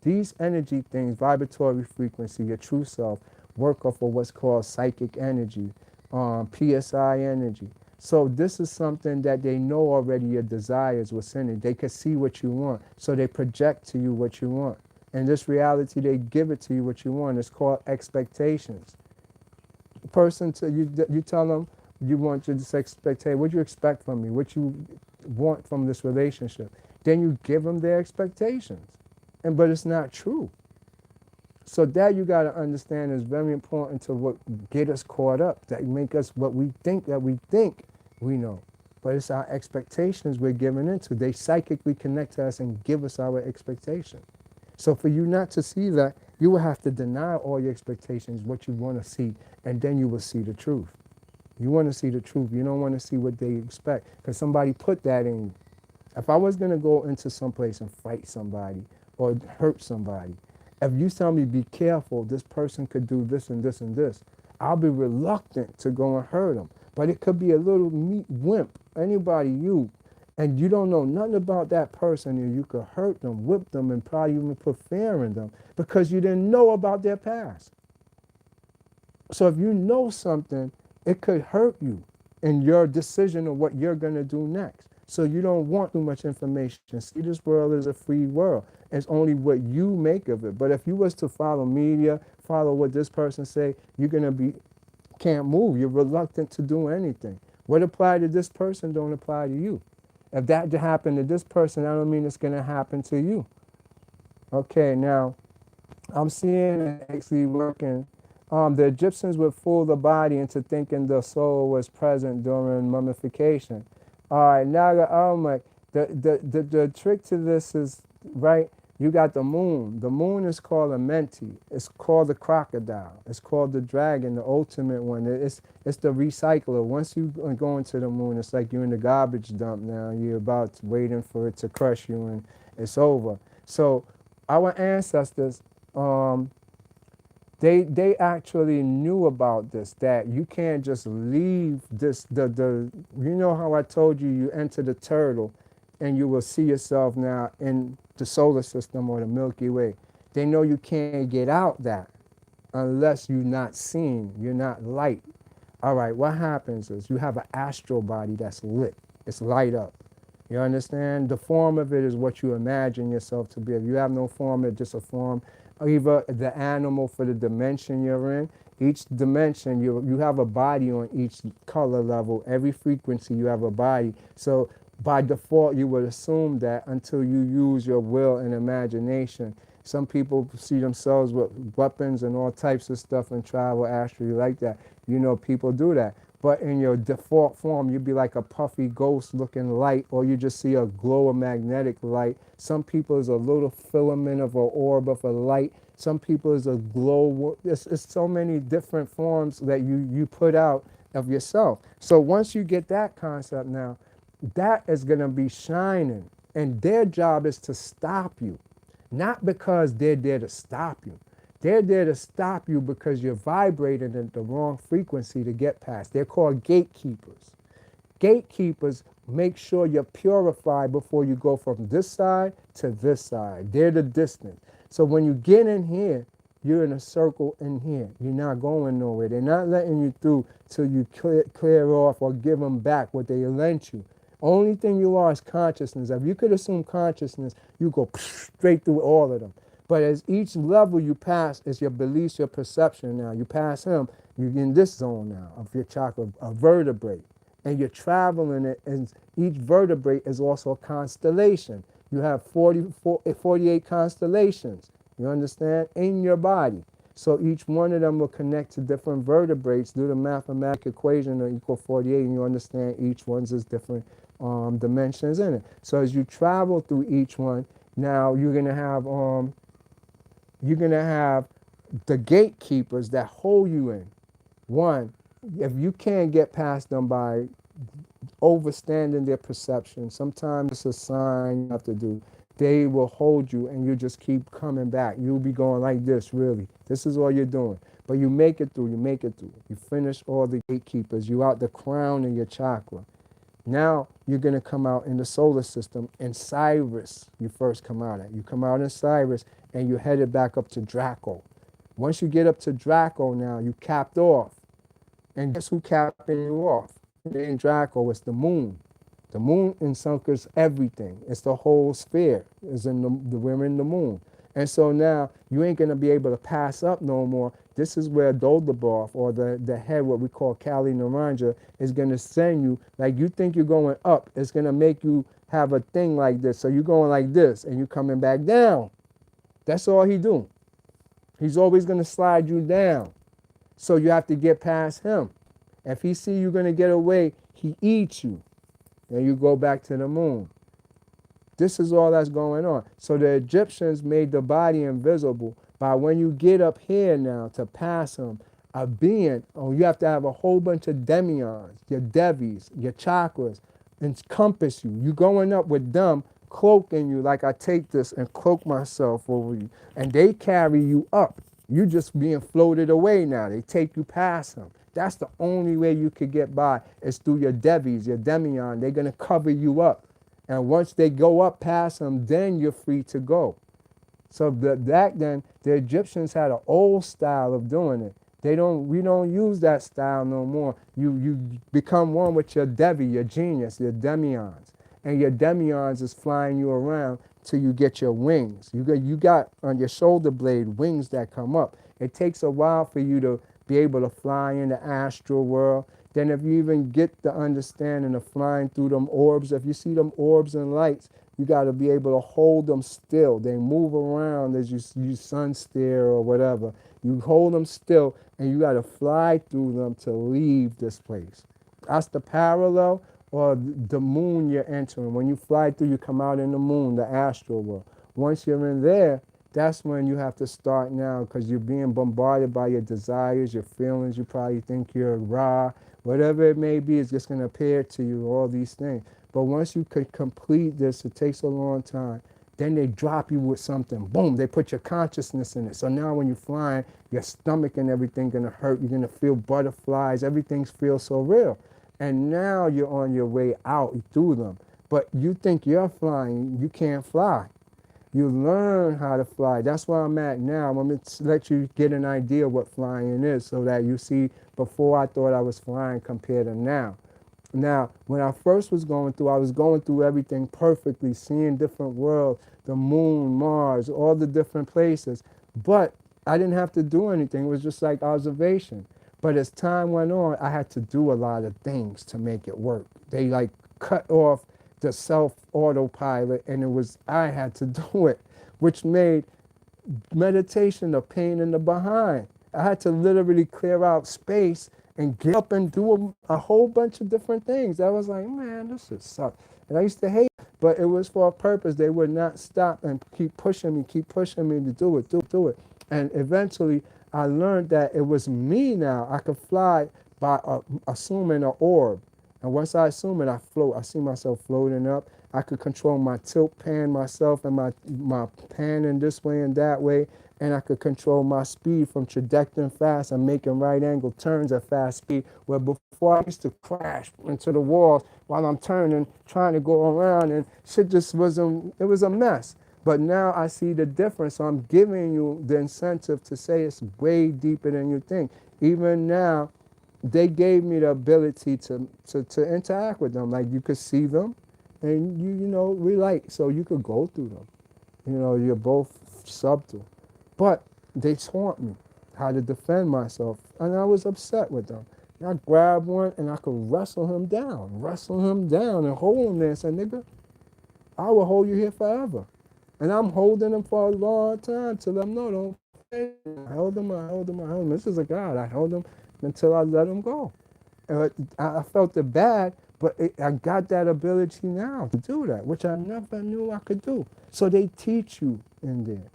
These energy things, vibratory frequency, your true self, work off of what's called psychic energy, PSI energy. So this is something that they know already your desires, what's in it. They can see what you want. So they project to you what you want. In this reality, they give it to you what you want. It's called expectations. The person, you tell them you want this expectation. What do you expect from me? What you want from this relationship? Then you give them their expectations. But it's not true. So that you got to understand is very important to what get us caught up, that make us what we think we know. But it's our expectations we're giving into. They psychically connect to us and give us our expectation. So for you not to see that, you will have to deny all your expectations, what you want to see, and then you will see the truth. You want to see the truth. You don't want to see what they expect because somebody put that in you. If I was going to go into someplace and fight somebody or hurt somebody, if you tell me be careful, this person could do this and this and this, I'll be reluctant to go and hurt them. But it could be a little meat wimp, anybody, and you don't know nothing about that person, and you could hurt them, whip them, and probably even put fear in them because you didn't know about their past. So if you know something, it could hurt you in your decision of what you're going to do next. So you don't want too much information. See, this world is a free world. It's only what you make of it. But if you was to follow media, follow what this person say, you're going to can't move. You're reluctant to do anything. What applied to this person don't apply to you. If that happened to this person, I don't mean it's going to happen to you. Okay, now, I'm seeing it actually working. The Egyptians would fool the body into thinking the soul was present during mummification. All right, now the trick to this is, right, you got the moon. The moon is called a Menti. It's called the crocodile. It's called the dragon, the ultimate one. It's the recycler. Once you go into the moon, it's like you're in the garbage dump now. You're about waiting for it to crush you and it's over. So our ancestors, they actually knew about this, that you can't just leave this, you know how I told you enter the turtle and you will see yourself now in the solar system or the Milky Way. They know you can't get out that unless you're not seen, you're not light. All right, what happens is you have an astral body that's lit. It's light up. You understand? The form of it is what you imagine yourself to be. If you have no form, it's just a form. Either the animal for the dimension you're in. Each dimension, you have a body on each color level. Every frequency, you have a body. So by default, you would assume that until you use your will and imagination. Some people see themselves with weapons and all types of stuff and travel astrally like that. You know, people do that. But in your default form, you'd be like a puffy ghost looking light, or you just see a glow of magnetic light. Some people is a little filament of an orb of a light. Some people is a glow. It's so many different forms that you put out of yourself. So once you get that concept now, that is going to be shining. And their job is to stop you. Not because they're there to stop you. They're there to stop you because you're vibrating at the wrong frequency to get past. They're called gatekeepers. Gatekeepers make sure you're purified before you go from this side to this side. They're the distance. So when you get in here, you're in a circle in here. You're not going nowhere. They're not letting you through till you clear off or give them back what they lent you. Only thing you are is consciousness. If you could assume consciousness, you go straight through all of them. But as each level you pass, is your beliefs, your perception now. You pass him, you're in this zone now of your chakra, a vertebrae. And you're traveling it, and each vertebrae is also a constellation. You have 48 constellations, you understand, in your body. So each one of them will connect to different vertebrates. Do the mathematical equation of equal 48, and you understand each one's is different dimensions in it. So as you travel through each one, now you're gonna have the gatekeepers that hold you in. One, if you can't get past them by overstanding their perception, sometimes it's a sign you have to do. They will hold you and you just keep coming back. You'll be going like this, really. This is all you're doing. But you make it through, you make it through. You finish all the gatekeepers. You out the crown in your chakra. Now you're going to come out in the solar system. In Cyrus, you first come out at. You come out in Cyrus and you're headed back up to Draco. Once you get up to Draco now, you capped off. And guess who capping you off? It ain't Draco, it's the moon. The moon encircles everything. It's the whole sphere. It's in we're in the moon. And so now you ain't going to be able to pass up no more. This is where Doldabath, or the head, what we call Kali Naranja, is going to send you. Like you think you're going up, it's going to make you have a thing like this. So you're going like this and you're coming back down. That's all he do. He's always going to slide you down. So you have to get past him. If he see you're going to get away, he eats you. Then you go back to the moon. This is all that's going on. So the Egyptians made the body invisible by when you get up here now to pass him, a being, you have to have a whole bunch of demions, your devis, your chakras, encompass you. You going up with them, cloaking you like I take this and cloak myself over you. And they carry you up. You just being floated away now. They take you past them. That's the only way you could get by is through your devis, your demion. They're going to cover you up. And once they go up past them, then you're free to go. So back then, the Egyptians had an old style of doing it. We don't use that style no more. You become one with your devi, your genius, your demions. And your demions is flying you around till you get your wings. You got on your shoulder blade wings that come up. It takes a while for you to be able to fly in the astral world. Then if you even get the understanding of flying through them orbs, if you see them orbs and lights, you got to be able to hold them still. They move around as you sun stare or whatever. You hold them still and you got to fly through them to leave this place. That's the parallel, or the moon you're entering. When you fly through, you come out in the moon, the astral world. Once you're in there, that's when you have to start now, because you're being bombarded by your desires, your feelings. You probably think you're raw. Whatever it may be, it's just going to appear to you, all these things. But once you could complete this, it takes a long time. Then they drop you with something. Boom, they put your consciousness in it. So now when you're flying, your stomach and everything going to hurt. You're going to feel butterflies. Everything feels so real. And now you're on your way out through them. But you think you're flying. You can't fly. You learn how to fly. That's where I'm at now. I'm going to let you get an idea what flying is so that you see before I thought I was flying compared to now. Now, when I first was going through, I was going through everything perfectly, seeing different worlds, the moon, Mars, all the different places. But I didn't have to do anything. It was just like observation. But as time went on, I had to do a lot of things to make it work. They like cut off the self autopilot, and it was I had to do it, which made meditation a pain in the behind. I had to literally clear out space and get up and do a whole bunch of different things. I was like, man, this is suck. And I used to hate it, but it was for a purpose. They would not stop and keep pushing me to do it, do it. And eventually I learned that it was me now. I could fly by assuming an orb. And once I assume it, I float. I see myself floating up. I could control my tilt pan myself and my pan in this way and that way. And I could control my speed from trajecting fast and making right angle turns at fast speed. Where before I used to crash into the walls while I'm turning, trying to go around, and shit just wasn't, it was a mess. But now I see the difference. So I'm giving you the incentive to say it's way deeper than you think. Even now, they gave me the ability to interact with them. Like you could see them and you know, relate. So you could go through them. You know, you're both subtle. But they taught me how to defend myself. And I was upset with them. And I grabbed one and I could wrestle him down and hold him there and say, nigga, I will hold you here forever. And I'm holding him for a long time to let him know, don't play. I held him, I held him, I held him. This is a God. I held him until I let him go. And I felt it bad, but I got that ability now to do that, which I never knew I could do. So they teach you in there.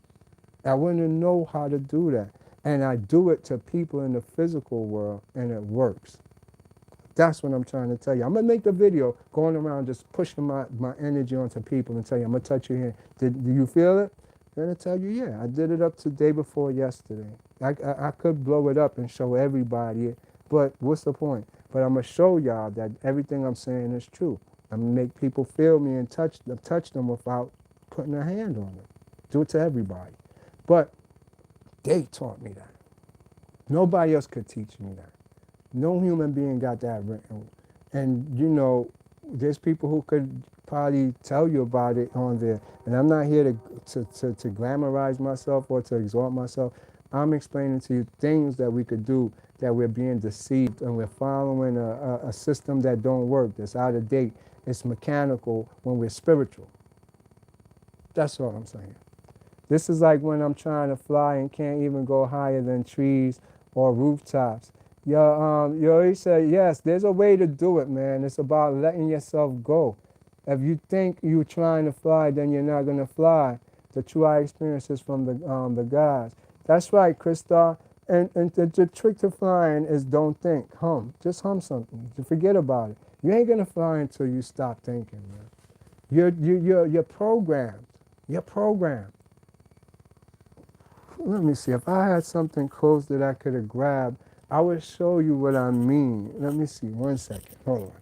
I wouldn't know how to do that. And I do it to people in the physical world, and it works. That's what I'm trying to tell you. I'm going to make the video going around just pushing my energy onto people and tell you, I'm going to touch your hand. Do you feel it? I'm going to tell you, yeah. I did it up to the day before yesterday. I could blow it up and show everybody it, but what's the point? But I'm going to show y'all that everything I'm saying is true. I'm going to make people feel me and touch them without putting a hand on them. Do it to everybody. But they taught me that. Nobody else could teach me that. No human being got that written. And, you know, there's people who could probably tell you about it on there. And I'm not here to glamorize myself or to exalt myself. I'm explaining to you things that we could do, that we're being deceived and we're following a system that don't work, that's out of date. It's mechanical when we're spiritual. That's all I'm saying. This is like when I'm trying to fly and can't even go higher than trees or rooftops. He said, yes, there's a way to do it, man. It's about letting yourself go. If you think you're trying to fly, then you're not going to fly. The true eye experience is from the guys. That's right, Krista. And the trick to flying is don't think. Hum. Just hum something. Forget about it. You ain't going to fly until you stop thinking, man. You're programmed. You're programmed. Let me see. If I had something close that I could have grabbed, I would show you what I mean. Let me see. 1 second. Hold on.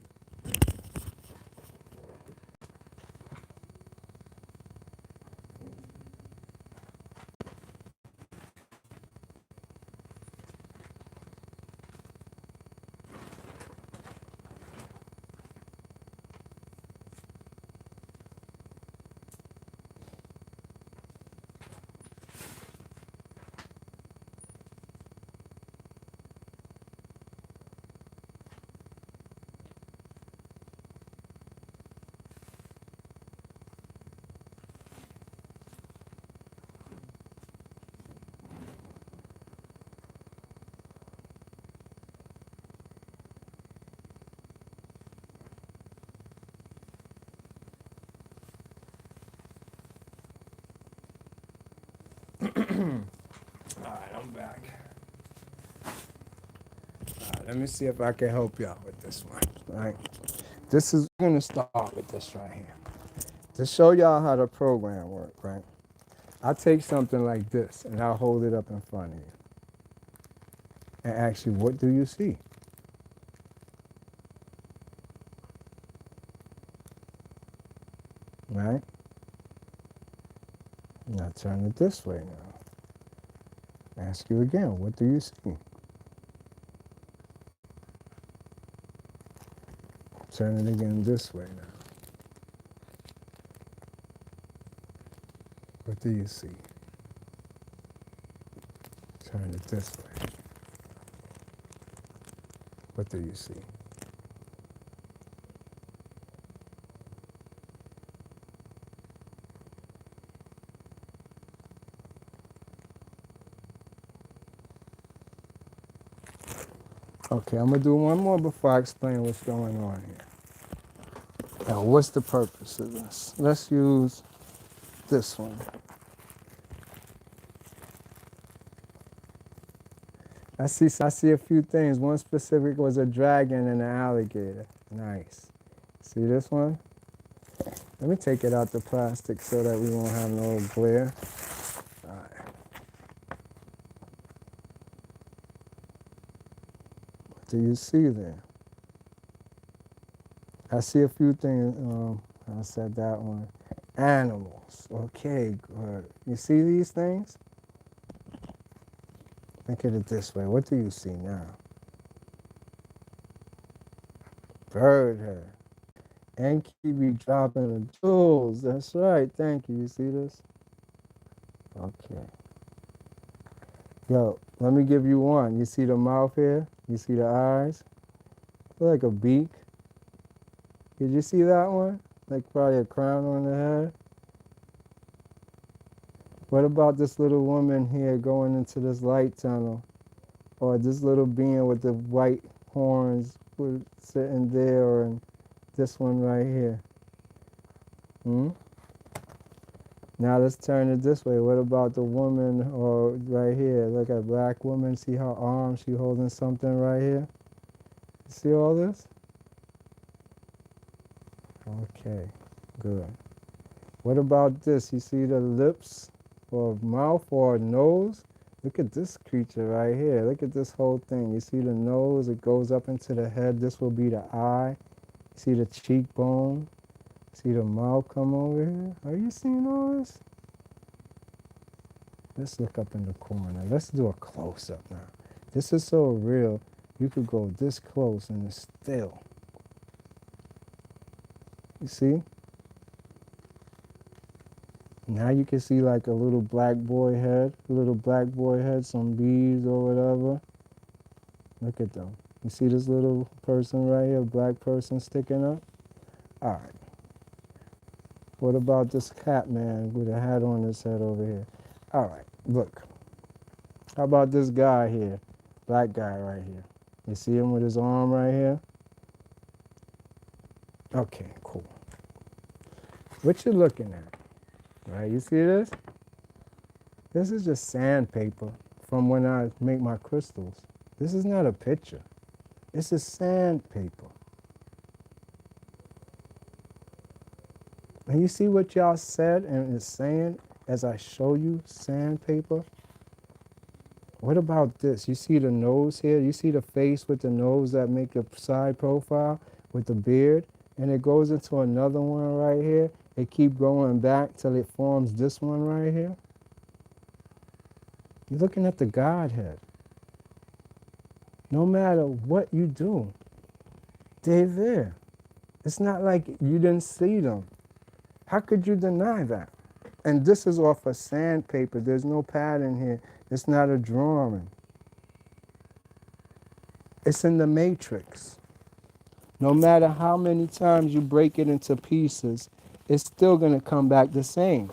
All right, I'm back. All right, let me see if I can help y'all with this one. All right. This is, I'm going to start with this right here. To show y'all how the program works, right? I take something like this and I'll hold it up in front of you and ask you, what do you see? Right? Now turn it this way now. Ask you again, what do you see? Turn it again this way now. What do you see? Turn it this way. What do you see? Okay, I'm gonna do one more before I explain what's going on here. Now, what's the purpose of this? Let's use this one. I see a few things. One specific was a dragon and an alligator. Nice. See this one? Let me take it out the plastic so that we won't have no glare. All right. What do you see there? I see a few things. I said that one. Animals. Okay, good. You see these things? Look at it this way. What do you see now? Bird head. And keep be dropping the jewels. That's right. Thank you. You see this? Okay. Yo, let me give you one. You see the mouth here? You see the eyes? Like a beak. Did you see that one? Like probably a crown on the head. What about this little woman here going into this light tunnel? Or this little being with the white horns sitting there, or this one right here? Now let's turn it this way. What about the woman or right here? Look at black woman. See her arm? She holding something right here. You see all this? Okay, good. What about this? You see the lips or mouth or nose? Look at this creature right here. Look at this whole thing. You see the nose? It goes up into the head. This will be the eye. You see the cheekbone? See the mouth come over here? Are you seeing all this? Let's look up in the corner. Let's do a close-up now. This is so real. You could go this close and it's still. You see? Now you can see like a little black boy head, some beads or whatever. Look at them. You see this little person right here, black person sticking up? All right. What about this cat man with a hat on his head over here? All right, look. How about this guy here, black guy right here? You see him with his arm right here? Okay, cool. What you looking at? Right, you see this? This is just sandpaper from when I make my crystals. This is not a picture. This is sandpaper. And you see what y'all said and it's saying as I show you sandpaper? What about this? You see the nose here? You see the face with the nose that make a side profile with the beard? And it goes into another one right here. It keep going back till it forms this one right here. You're looking at the Godhead. No matter what you do, they're there. It's not like you didn't see them. How could you deny that? And this is off of sandpaper. There's no pattern here. It's not a drawing. It's in the matrix. No matter how many times you break it into pieces, it's still going to come back the same.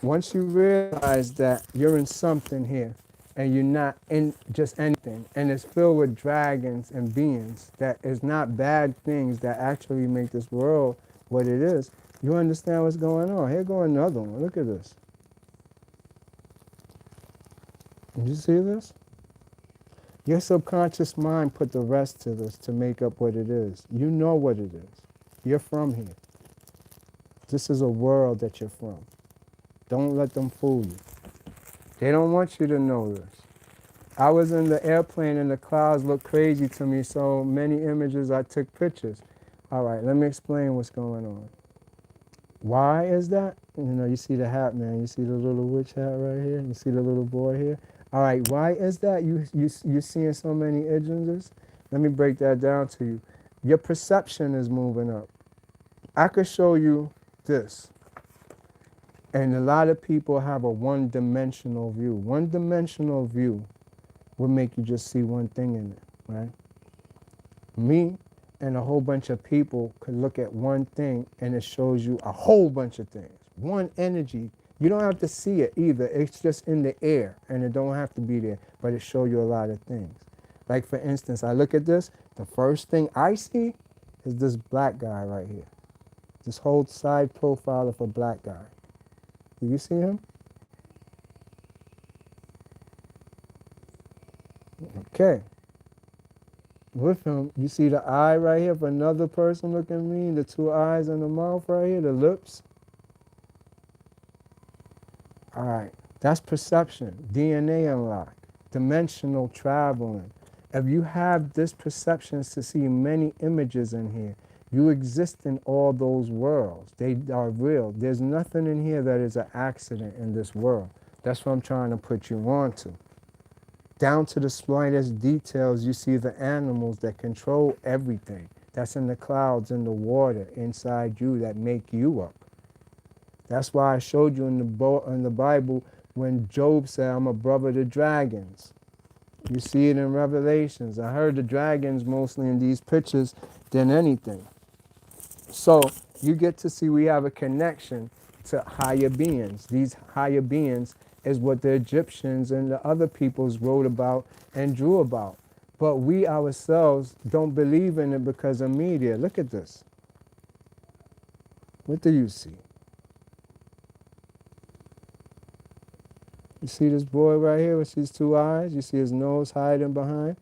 Once you realize that you're in something here and you're not in just anything, and it's filled with dragons and beings that is not bad things that actually make this world what it is, you understand what's going on. Here go another one. Look at this. Did you see this? Your subconscious mind put the rest to this to make up what it is. You know what it is. You're from here. This is a world that you're from. Don't let them fool you. They don't want you to know this. I was in the airplane and the clouds looked crazy to me, so many images I took pictures. All right, let me explain what's going on. Why is that? You know, you see the hat, man. You see the little witch hat right here? You see the little boy here? All right, why is that? You're seeing so many images? Let me break that down to you. Your perception is moving up. I could show you this. And a lot of people have a one-dimensional view. One-dimensional view will make you just see one thing in it, right? Me and a whole bunch of people could look at one thing and it shows you a whole bunch of things. One energy. You don't have to see it either. It's just in the air and it don't have to be there, but it shows you a lot of things. Like for instance, I look at this, the first thing I see is this black guy right here. This whole side profile of a black guy. Do you see him? Okay. With him, you see the eye right here of another person looking at me, the two eyes and the mouth right here, the lips. All right, that's perception, DNA unlock, dimensional traveling. If you have this perception to see many images in here, you exist in all those worlds. They are real. There's nothing in here that is an accident in this world. That's what I'm trying to put you on to. Down to the slightest details, you see the animals that control everything. That's in the clouds, in the water, inside you that make you up. That's why I showed you in the Bible when Job said, I'm a brother to dragons. You see it in Revelations. I heard the dragons mostly in these pictures than anything. So you get to see we have a connection to higher beings. These higher beings is what the Egyptians and the other peoples wrote about and drew about. But we ourselves don't believe in it because of media. Look at this. What do you see? You see this boy right here with his two eyes? You see his nose hiding behind?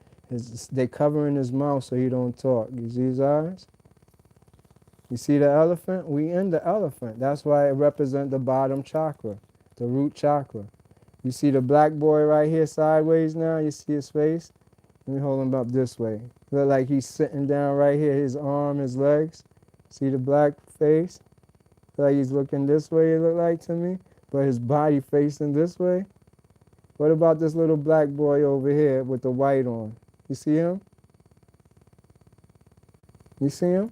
They covering his mouth so he don't talk. You see his eyes? You see the elephant? We in the elephant. That's why it represents the bottom chakra, the root chakra. You see the black boy right here sideways now? You see his face? Let me hold him up this way. Look like he's sitting down right here, his arm, his legs. See the black face? Look like he's looking this way, it look like to me. But his body facing this way. What about this little black boy over here with the white on? You see him? You see him?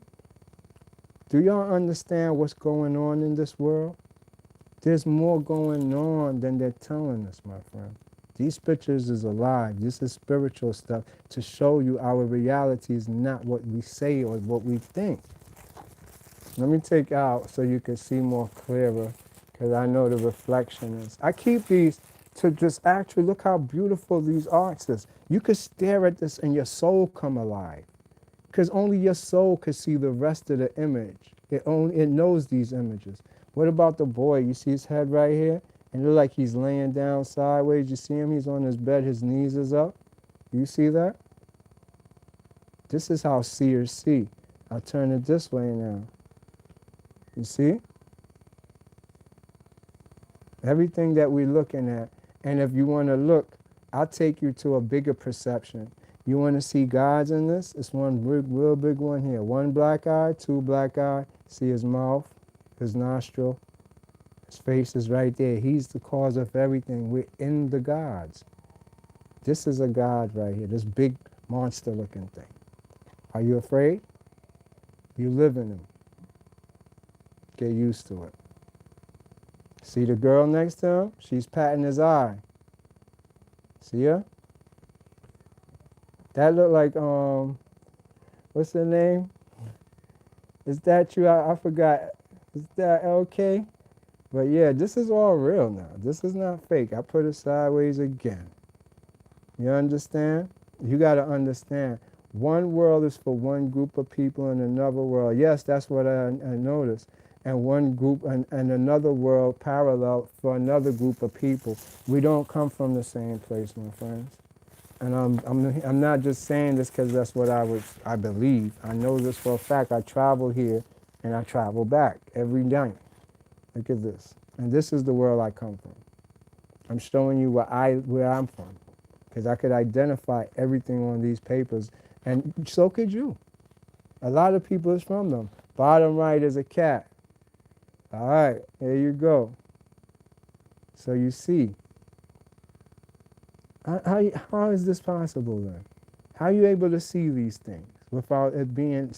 Do y'all understand what's going on in this world? There's more going on than they're telling us, my friend. These pictures is alive. This is spiritual stuff to show you our reality is not what we say or what we think. Let me take out so you can see more clearer, because I know the reflection is. I keep these to just actually look how beautiful these arts is. You could stare at this and your soul come alive, because only your soul could see the rest of the image. It knows these images. What about the boy? You see his head right here? And it look like he's laying down sideways. You see him? He's on his bed. His knees is up. You see that? This is how seers see. I'll turn it this way now. You see? Everything that we're looking at. And if you want to look, I'll take you to a bigger perception. You want to see gods in this? It's one real big one here. One black eye, two black eye. See his mouth, his nostril. His face is right there. He's the cause of everything. We're in the gods. This is a god right here, this big monster-looking thing. Are you afraid? You live in him. Get used to it. See the girl next to him? She's patting his eye. See her? That look like, what's her name? Is that you? I forgot. Is that LK? But yeah, this is all real now. This is not fake. I put it sideways again. You understand? You got to understand. One world is for one group of people and another world. Yes, that's what I noticed. And one group and another world parallel for another group of people. We don't come from the same place, my friends. And I'm not just saying this because that's what I believe. I know this for a fact. I travel here and I travel back every night. Look at this. And this is the world I come from. I'm showing you where I'm from, because I could identify everything on these papers, and so could you. A lot of people is from them. Bottom right is a cat. All right, there you go. So you see. How is this possible then? How are you able to see these things? without it being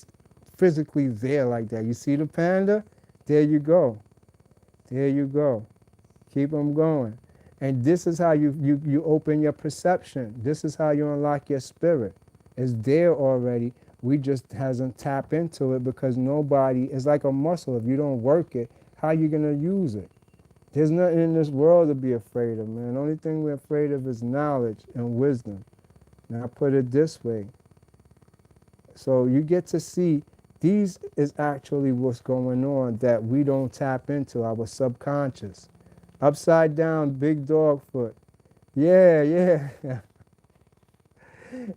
physically there like that. You see the panda? There you go. There you go. Keep them going. And this is how you open your perception. This is how you unlock your spirit. It's there already. We just hasn't tapped into it because nobody, it's like a muscle. If you don't work it, how you going to use it? There's nothing in this world to be afraid of, man. The only thing we're afraid of is knowledge and wisdom. Now I put it this way. So you get to see these is actually what's going on that we don't tap into, our subconscious. Upside down, big dog foot. Yeah, yeah.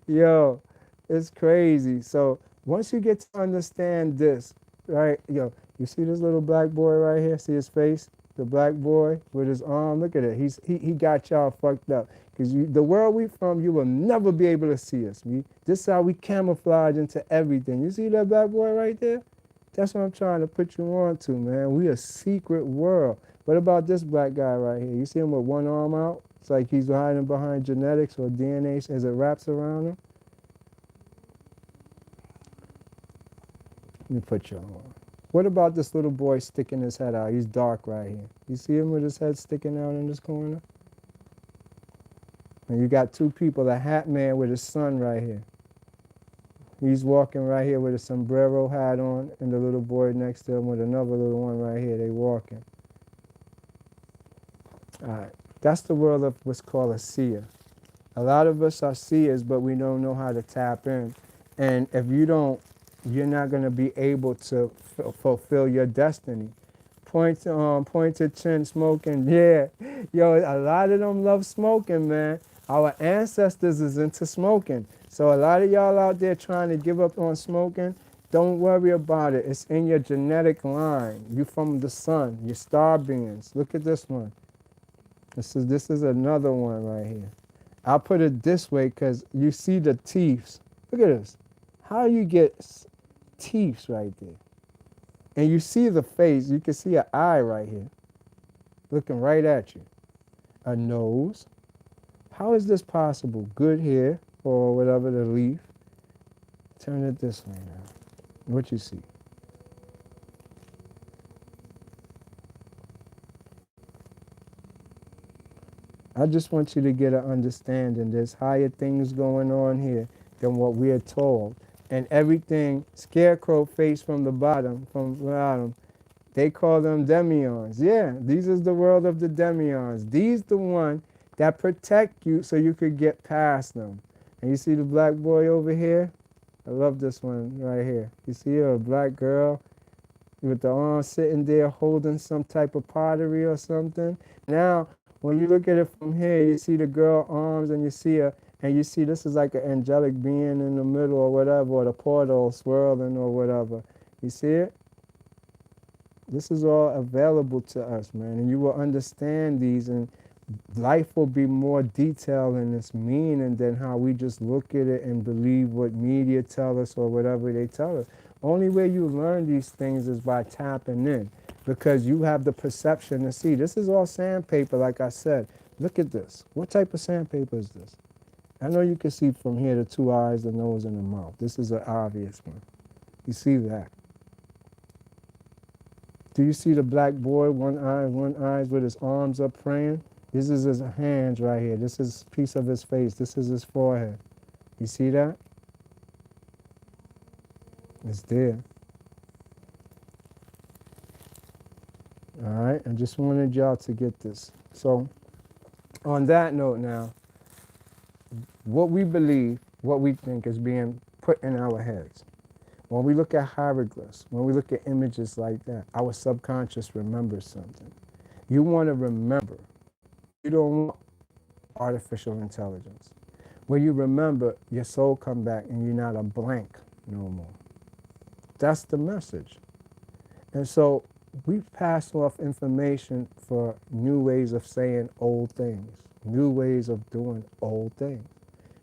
Yo, it's crazy. So once you get to understand this, right? Yo, you see this little black boy right here? See his face? The black boy with his arm. Look at it. He got y'all fucked up. Because the world we from, you will never be able to see us. This is how we camouflage into everything. You see that black boy right there? That's what I'm trying to put you on to, man. We a secret world. What about this black guy right here? You see him with one arm out? It's like he's hiding behind genetics or DNA as it wraps around him. Let me put you on. What about this little boy sticking his head out? He's dark right here. You see him with his head sticking out in this corner? And you got two people, the hat man with his son right here. He's walking right here with a sombrero hat on, and the little boy next to him with another little one right here. They walking. All right. That's the world of what's called a seer. A lot of us are seers, but we don't know how to tap in. And if you don't, you're not going to be able to fulfill your destiny. Pointed chin smoking. Yeah. Yo, a lot of them love smoking, man. Our ancestors is into smoking. So a lot of y'all out there trying to give up on smoking, don't worry about it. It's in your genetic line. You from the sun, your star beings. Look at this one. This is another one right here. I'll put it this way because you see the teeth. Look at this. How you get teeth right there? And you see the face. You can see an eye right here looking right at you. A nose. How is this possible? Good hair or whatever, the leaf. Turn it this way now. What you see? I just want you to get an understanding. There's higher things going on here than what we're told. And everything, scarecrow face from the bottom, they call them demions. Yeah, these is the world of the demions. These the one that protect you so you could get past them. And you see the black boy over here? I love this one right here. You see a black girl with the arm sitting there holding some type of pottery or something. Now, when you look at it from here, you see the girl arms and you see her, and you see this is like an angelic being in the middle or whatever, or the portal swirling or whatever. You see it? This is all available to us, man, and you will understand these, and life will be more detailed in its meaning than how we just look at it and believe what media tell us or whatever they tell us. Only way you learn these things is by tapping in, because you have the perception to see. This is all sandpaper, like I said. Look at this. What type of sandpaper is this? I know you can see from here the two eyes, the nose, and the mouth. This is an obvious one. You see that. Do you see the black boy, one eye with his arms up praying? This is his hands right here. This is a piece of his face. This is his forehead. You see that? It's there. All right, I just wanted y'all to get this. So, on that note now, what we believe, what we think is being put in our heads. When we look at hieroglyphs, when we look at images like that, our subconscious remembers something. You want to remember. You don't want artificial intelligence. When you remember, your soul come back and you're not a blank no more. That's the message. And so we pass off information for new ways of saying old things, new ways of doing old things.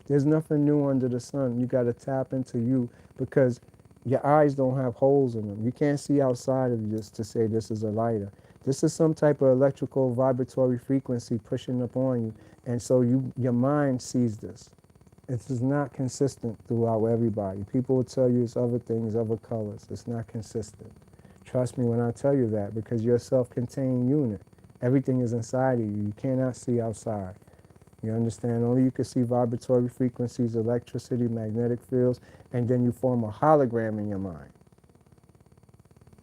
There's nothing new under the sun. You got to tap into you, because your eyes don't have holes in them. You can't see outside of this to say this is a lighter. This is some type of electrical vibratory frequency pushing up on you. And so your mind sees this. It is not consistent throughout everybody. People will tell you it's other things, other colors. It's not consistent. Trust me when I tell you that, because you're a self-contained unit. Everything is inside of you. You cannot see outside. You understand? Only you can see vibratory frequencies, electricity, magnetic fields, and then you form a hologram in your mind.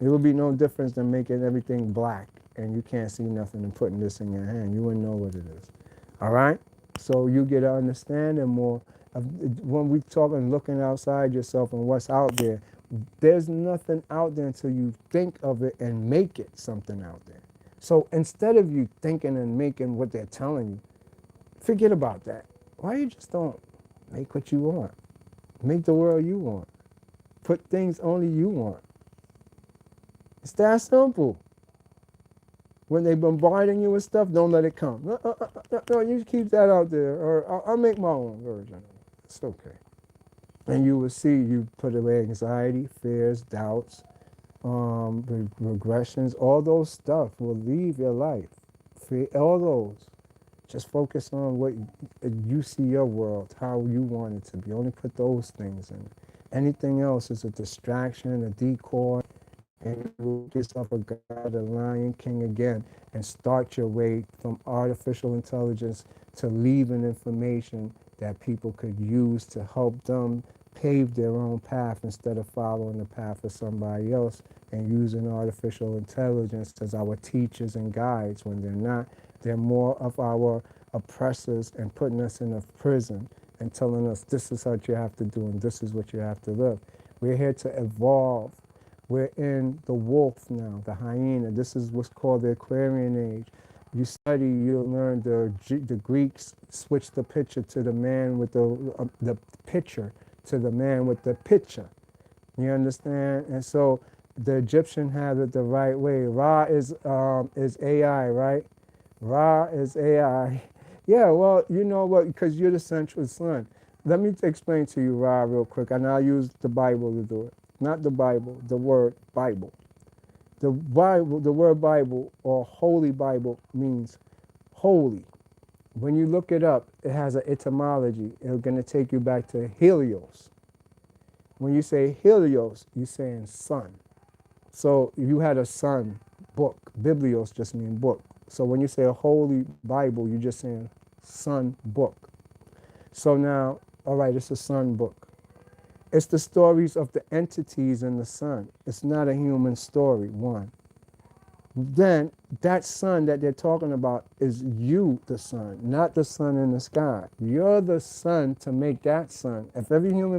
It would be no difference than making everything black and you can't see nothing and putting this in your hand. You wouldn't know what it is. All right? So you get to understanding more of when we talking looking outside yourself and what's out there. There's nothing out there until you think of it and make it something out there. So instead of you thinking and making what they're telling you, forget about that. Why you just don't make what you want? Make the world you want. Put things only you want. It's that simple. When they bombarding you with stuff, don't let it come. No, you keep that out there, or I'll make my own version. It's okay. And you will see you put away anxiety, fears, doubts, regressions, all those stuff will leave your life. All those. Just focus on what you see your world, how you want it to be. Only put those things in. Anything else is a distraction, a decoy, and you get yourself a god, a lion king again, and start your way from artificial intelligence to leaving information that people could use to help them pave their own path instead of following the path of somebody else and using artificial intelligence as our teachers and guides when they're not. They're more of our oppressors and putting us in a prison and telling us this is what you have to do and this is what you have to live. We're here to evolve. We're in the wolf now, the hyena. This is what's called the Aquarian age. You study, you'll learn the Greeks switched the picture to the man with the picture to the man with the picture. You understand? And so the Egyptian has it the right way. Ra is AI, right? Ra is AI. Yeah, well, you know what? Because you're the central sun. Let me explain to you Ra real quick, and I'll use the Bible to do it. Not the Bible, the word Bible. The word Bible or Holy Bible means holy. When you look it up, it has an etymology. It's going to take you back to Helios. When you say Helios, you're saying sun. So if you had a sun book, Biblios just means book. So when you say a holy Bible, you're just saying sun book. So now, all right, it's a sun book. It's the stories of the entities in the sun. It's not a human story, one. Then that sun that they're talking about is you, the sun, not the sun in the sky. You're the sun to make that sun. If every human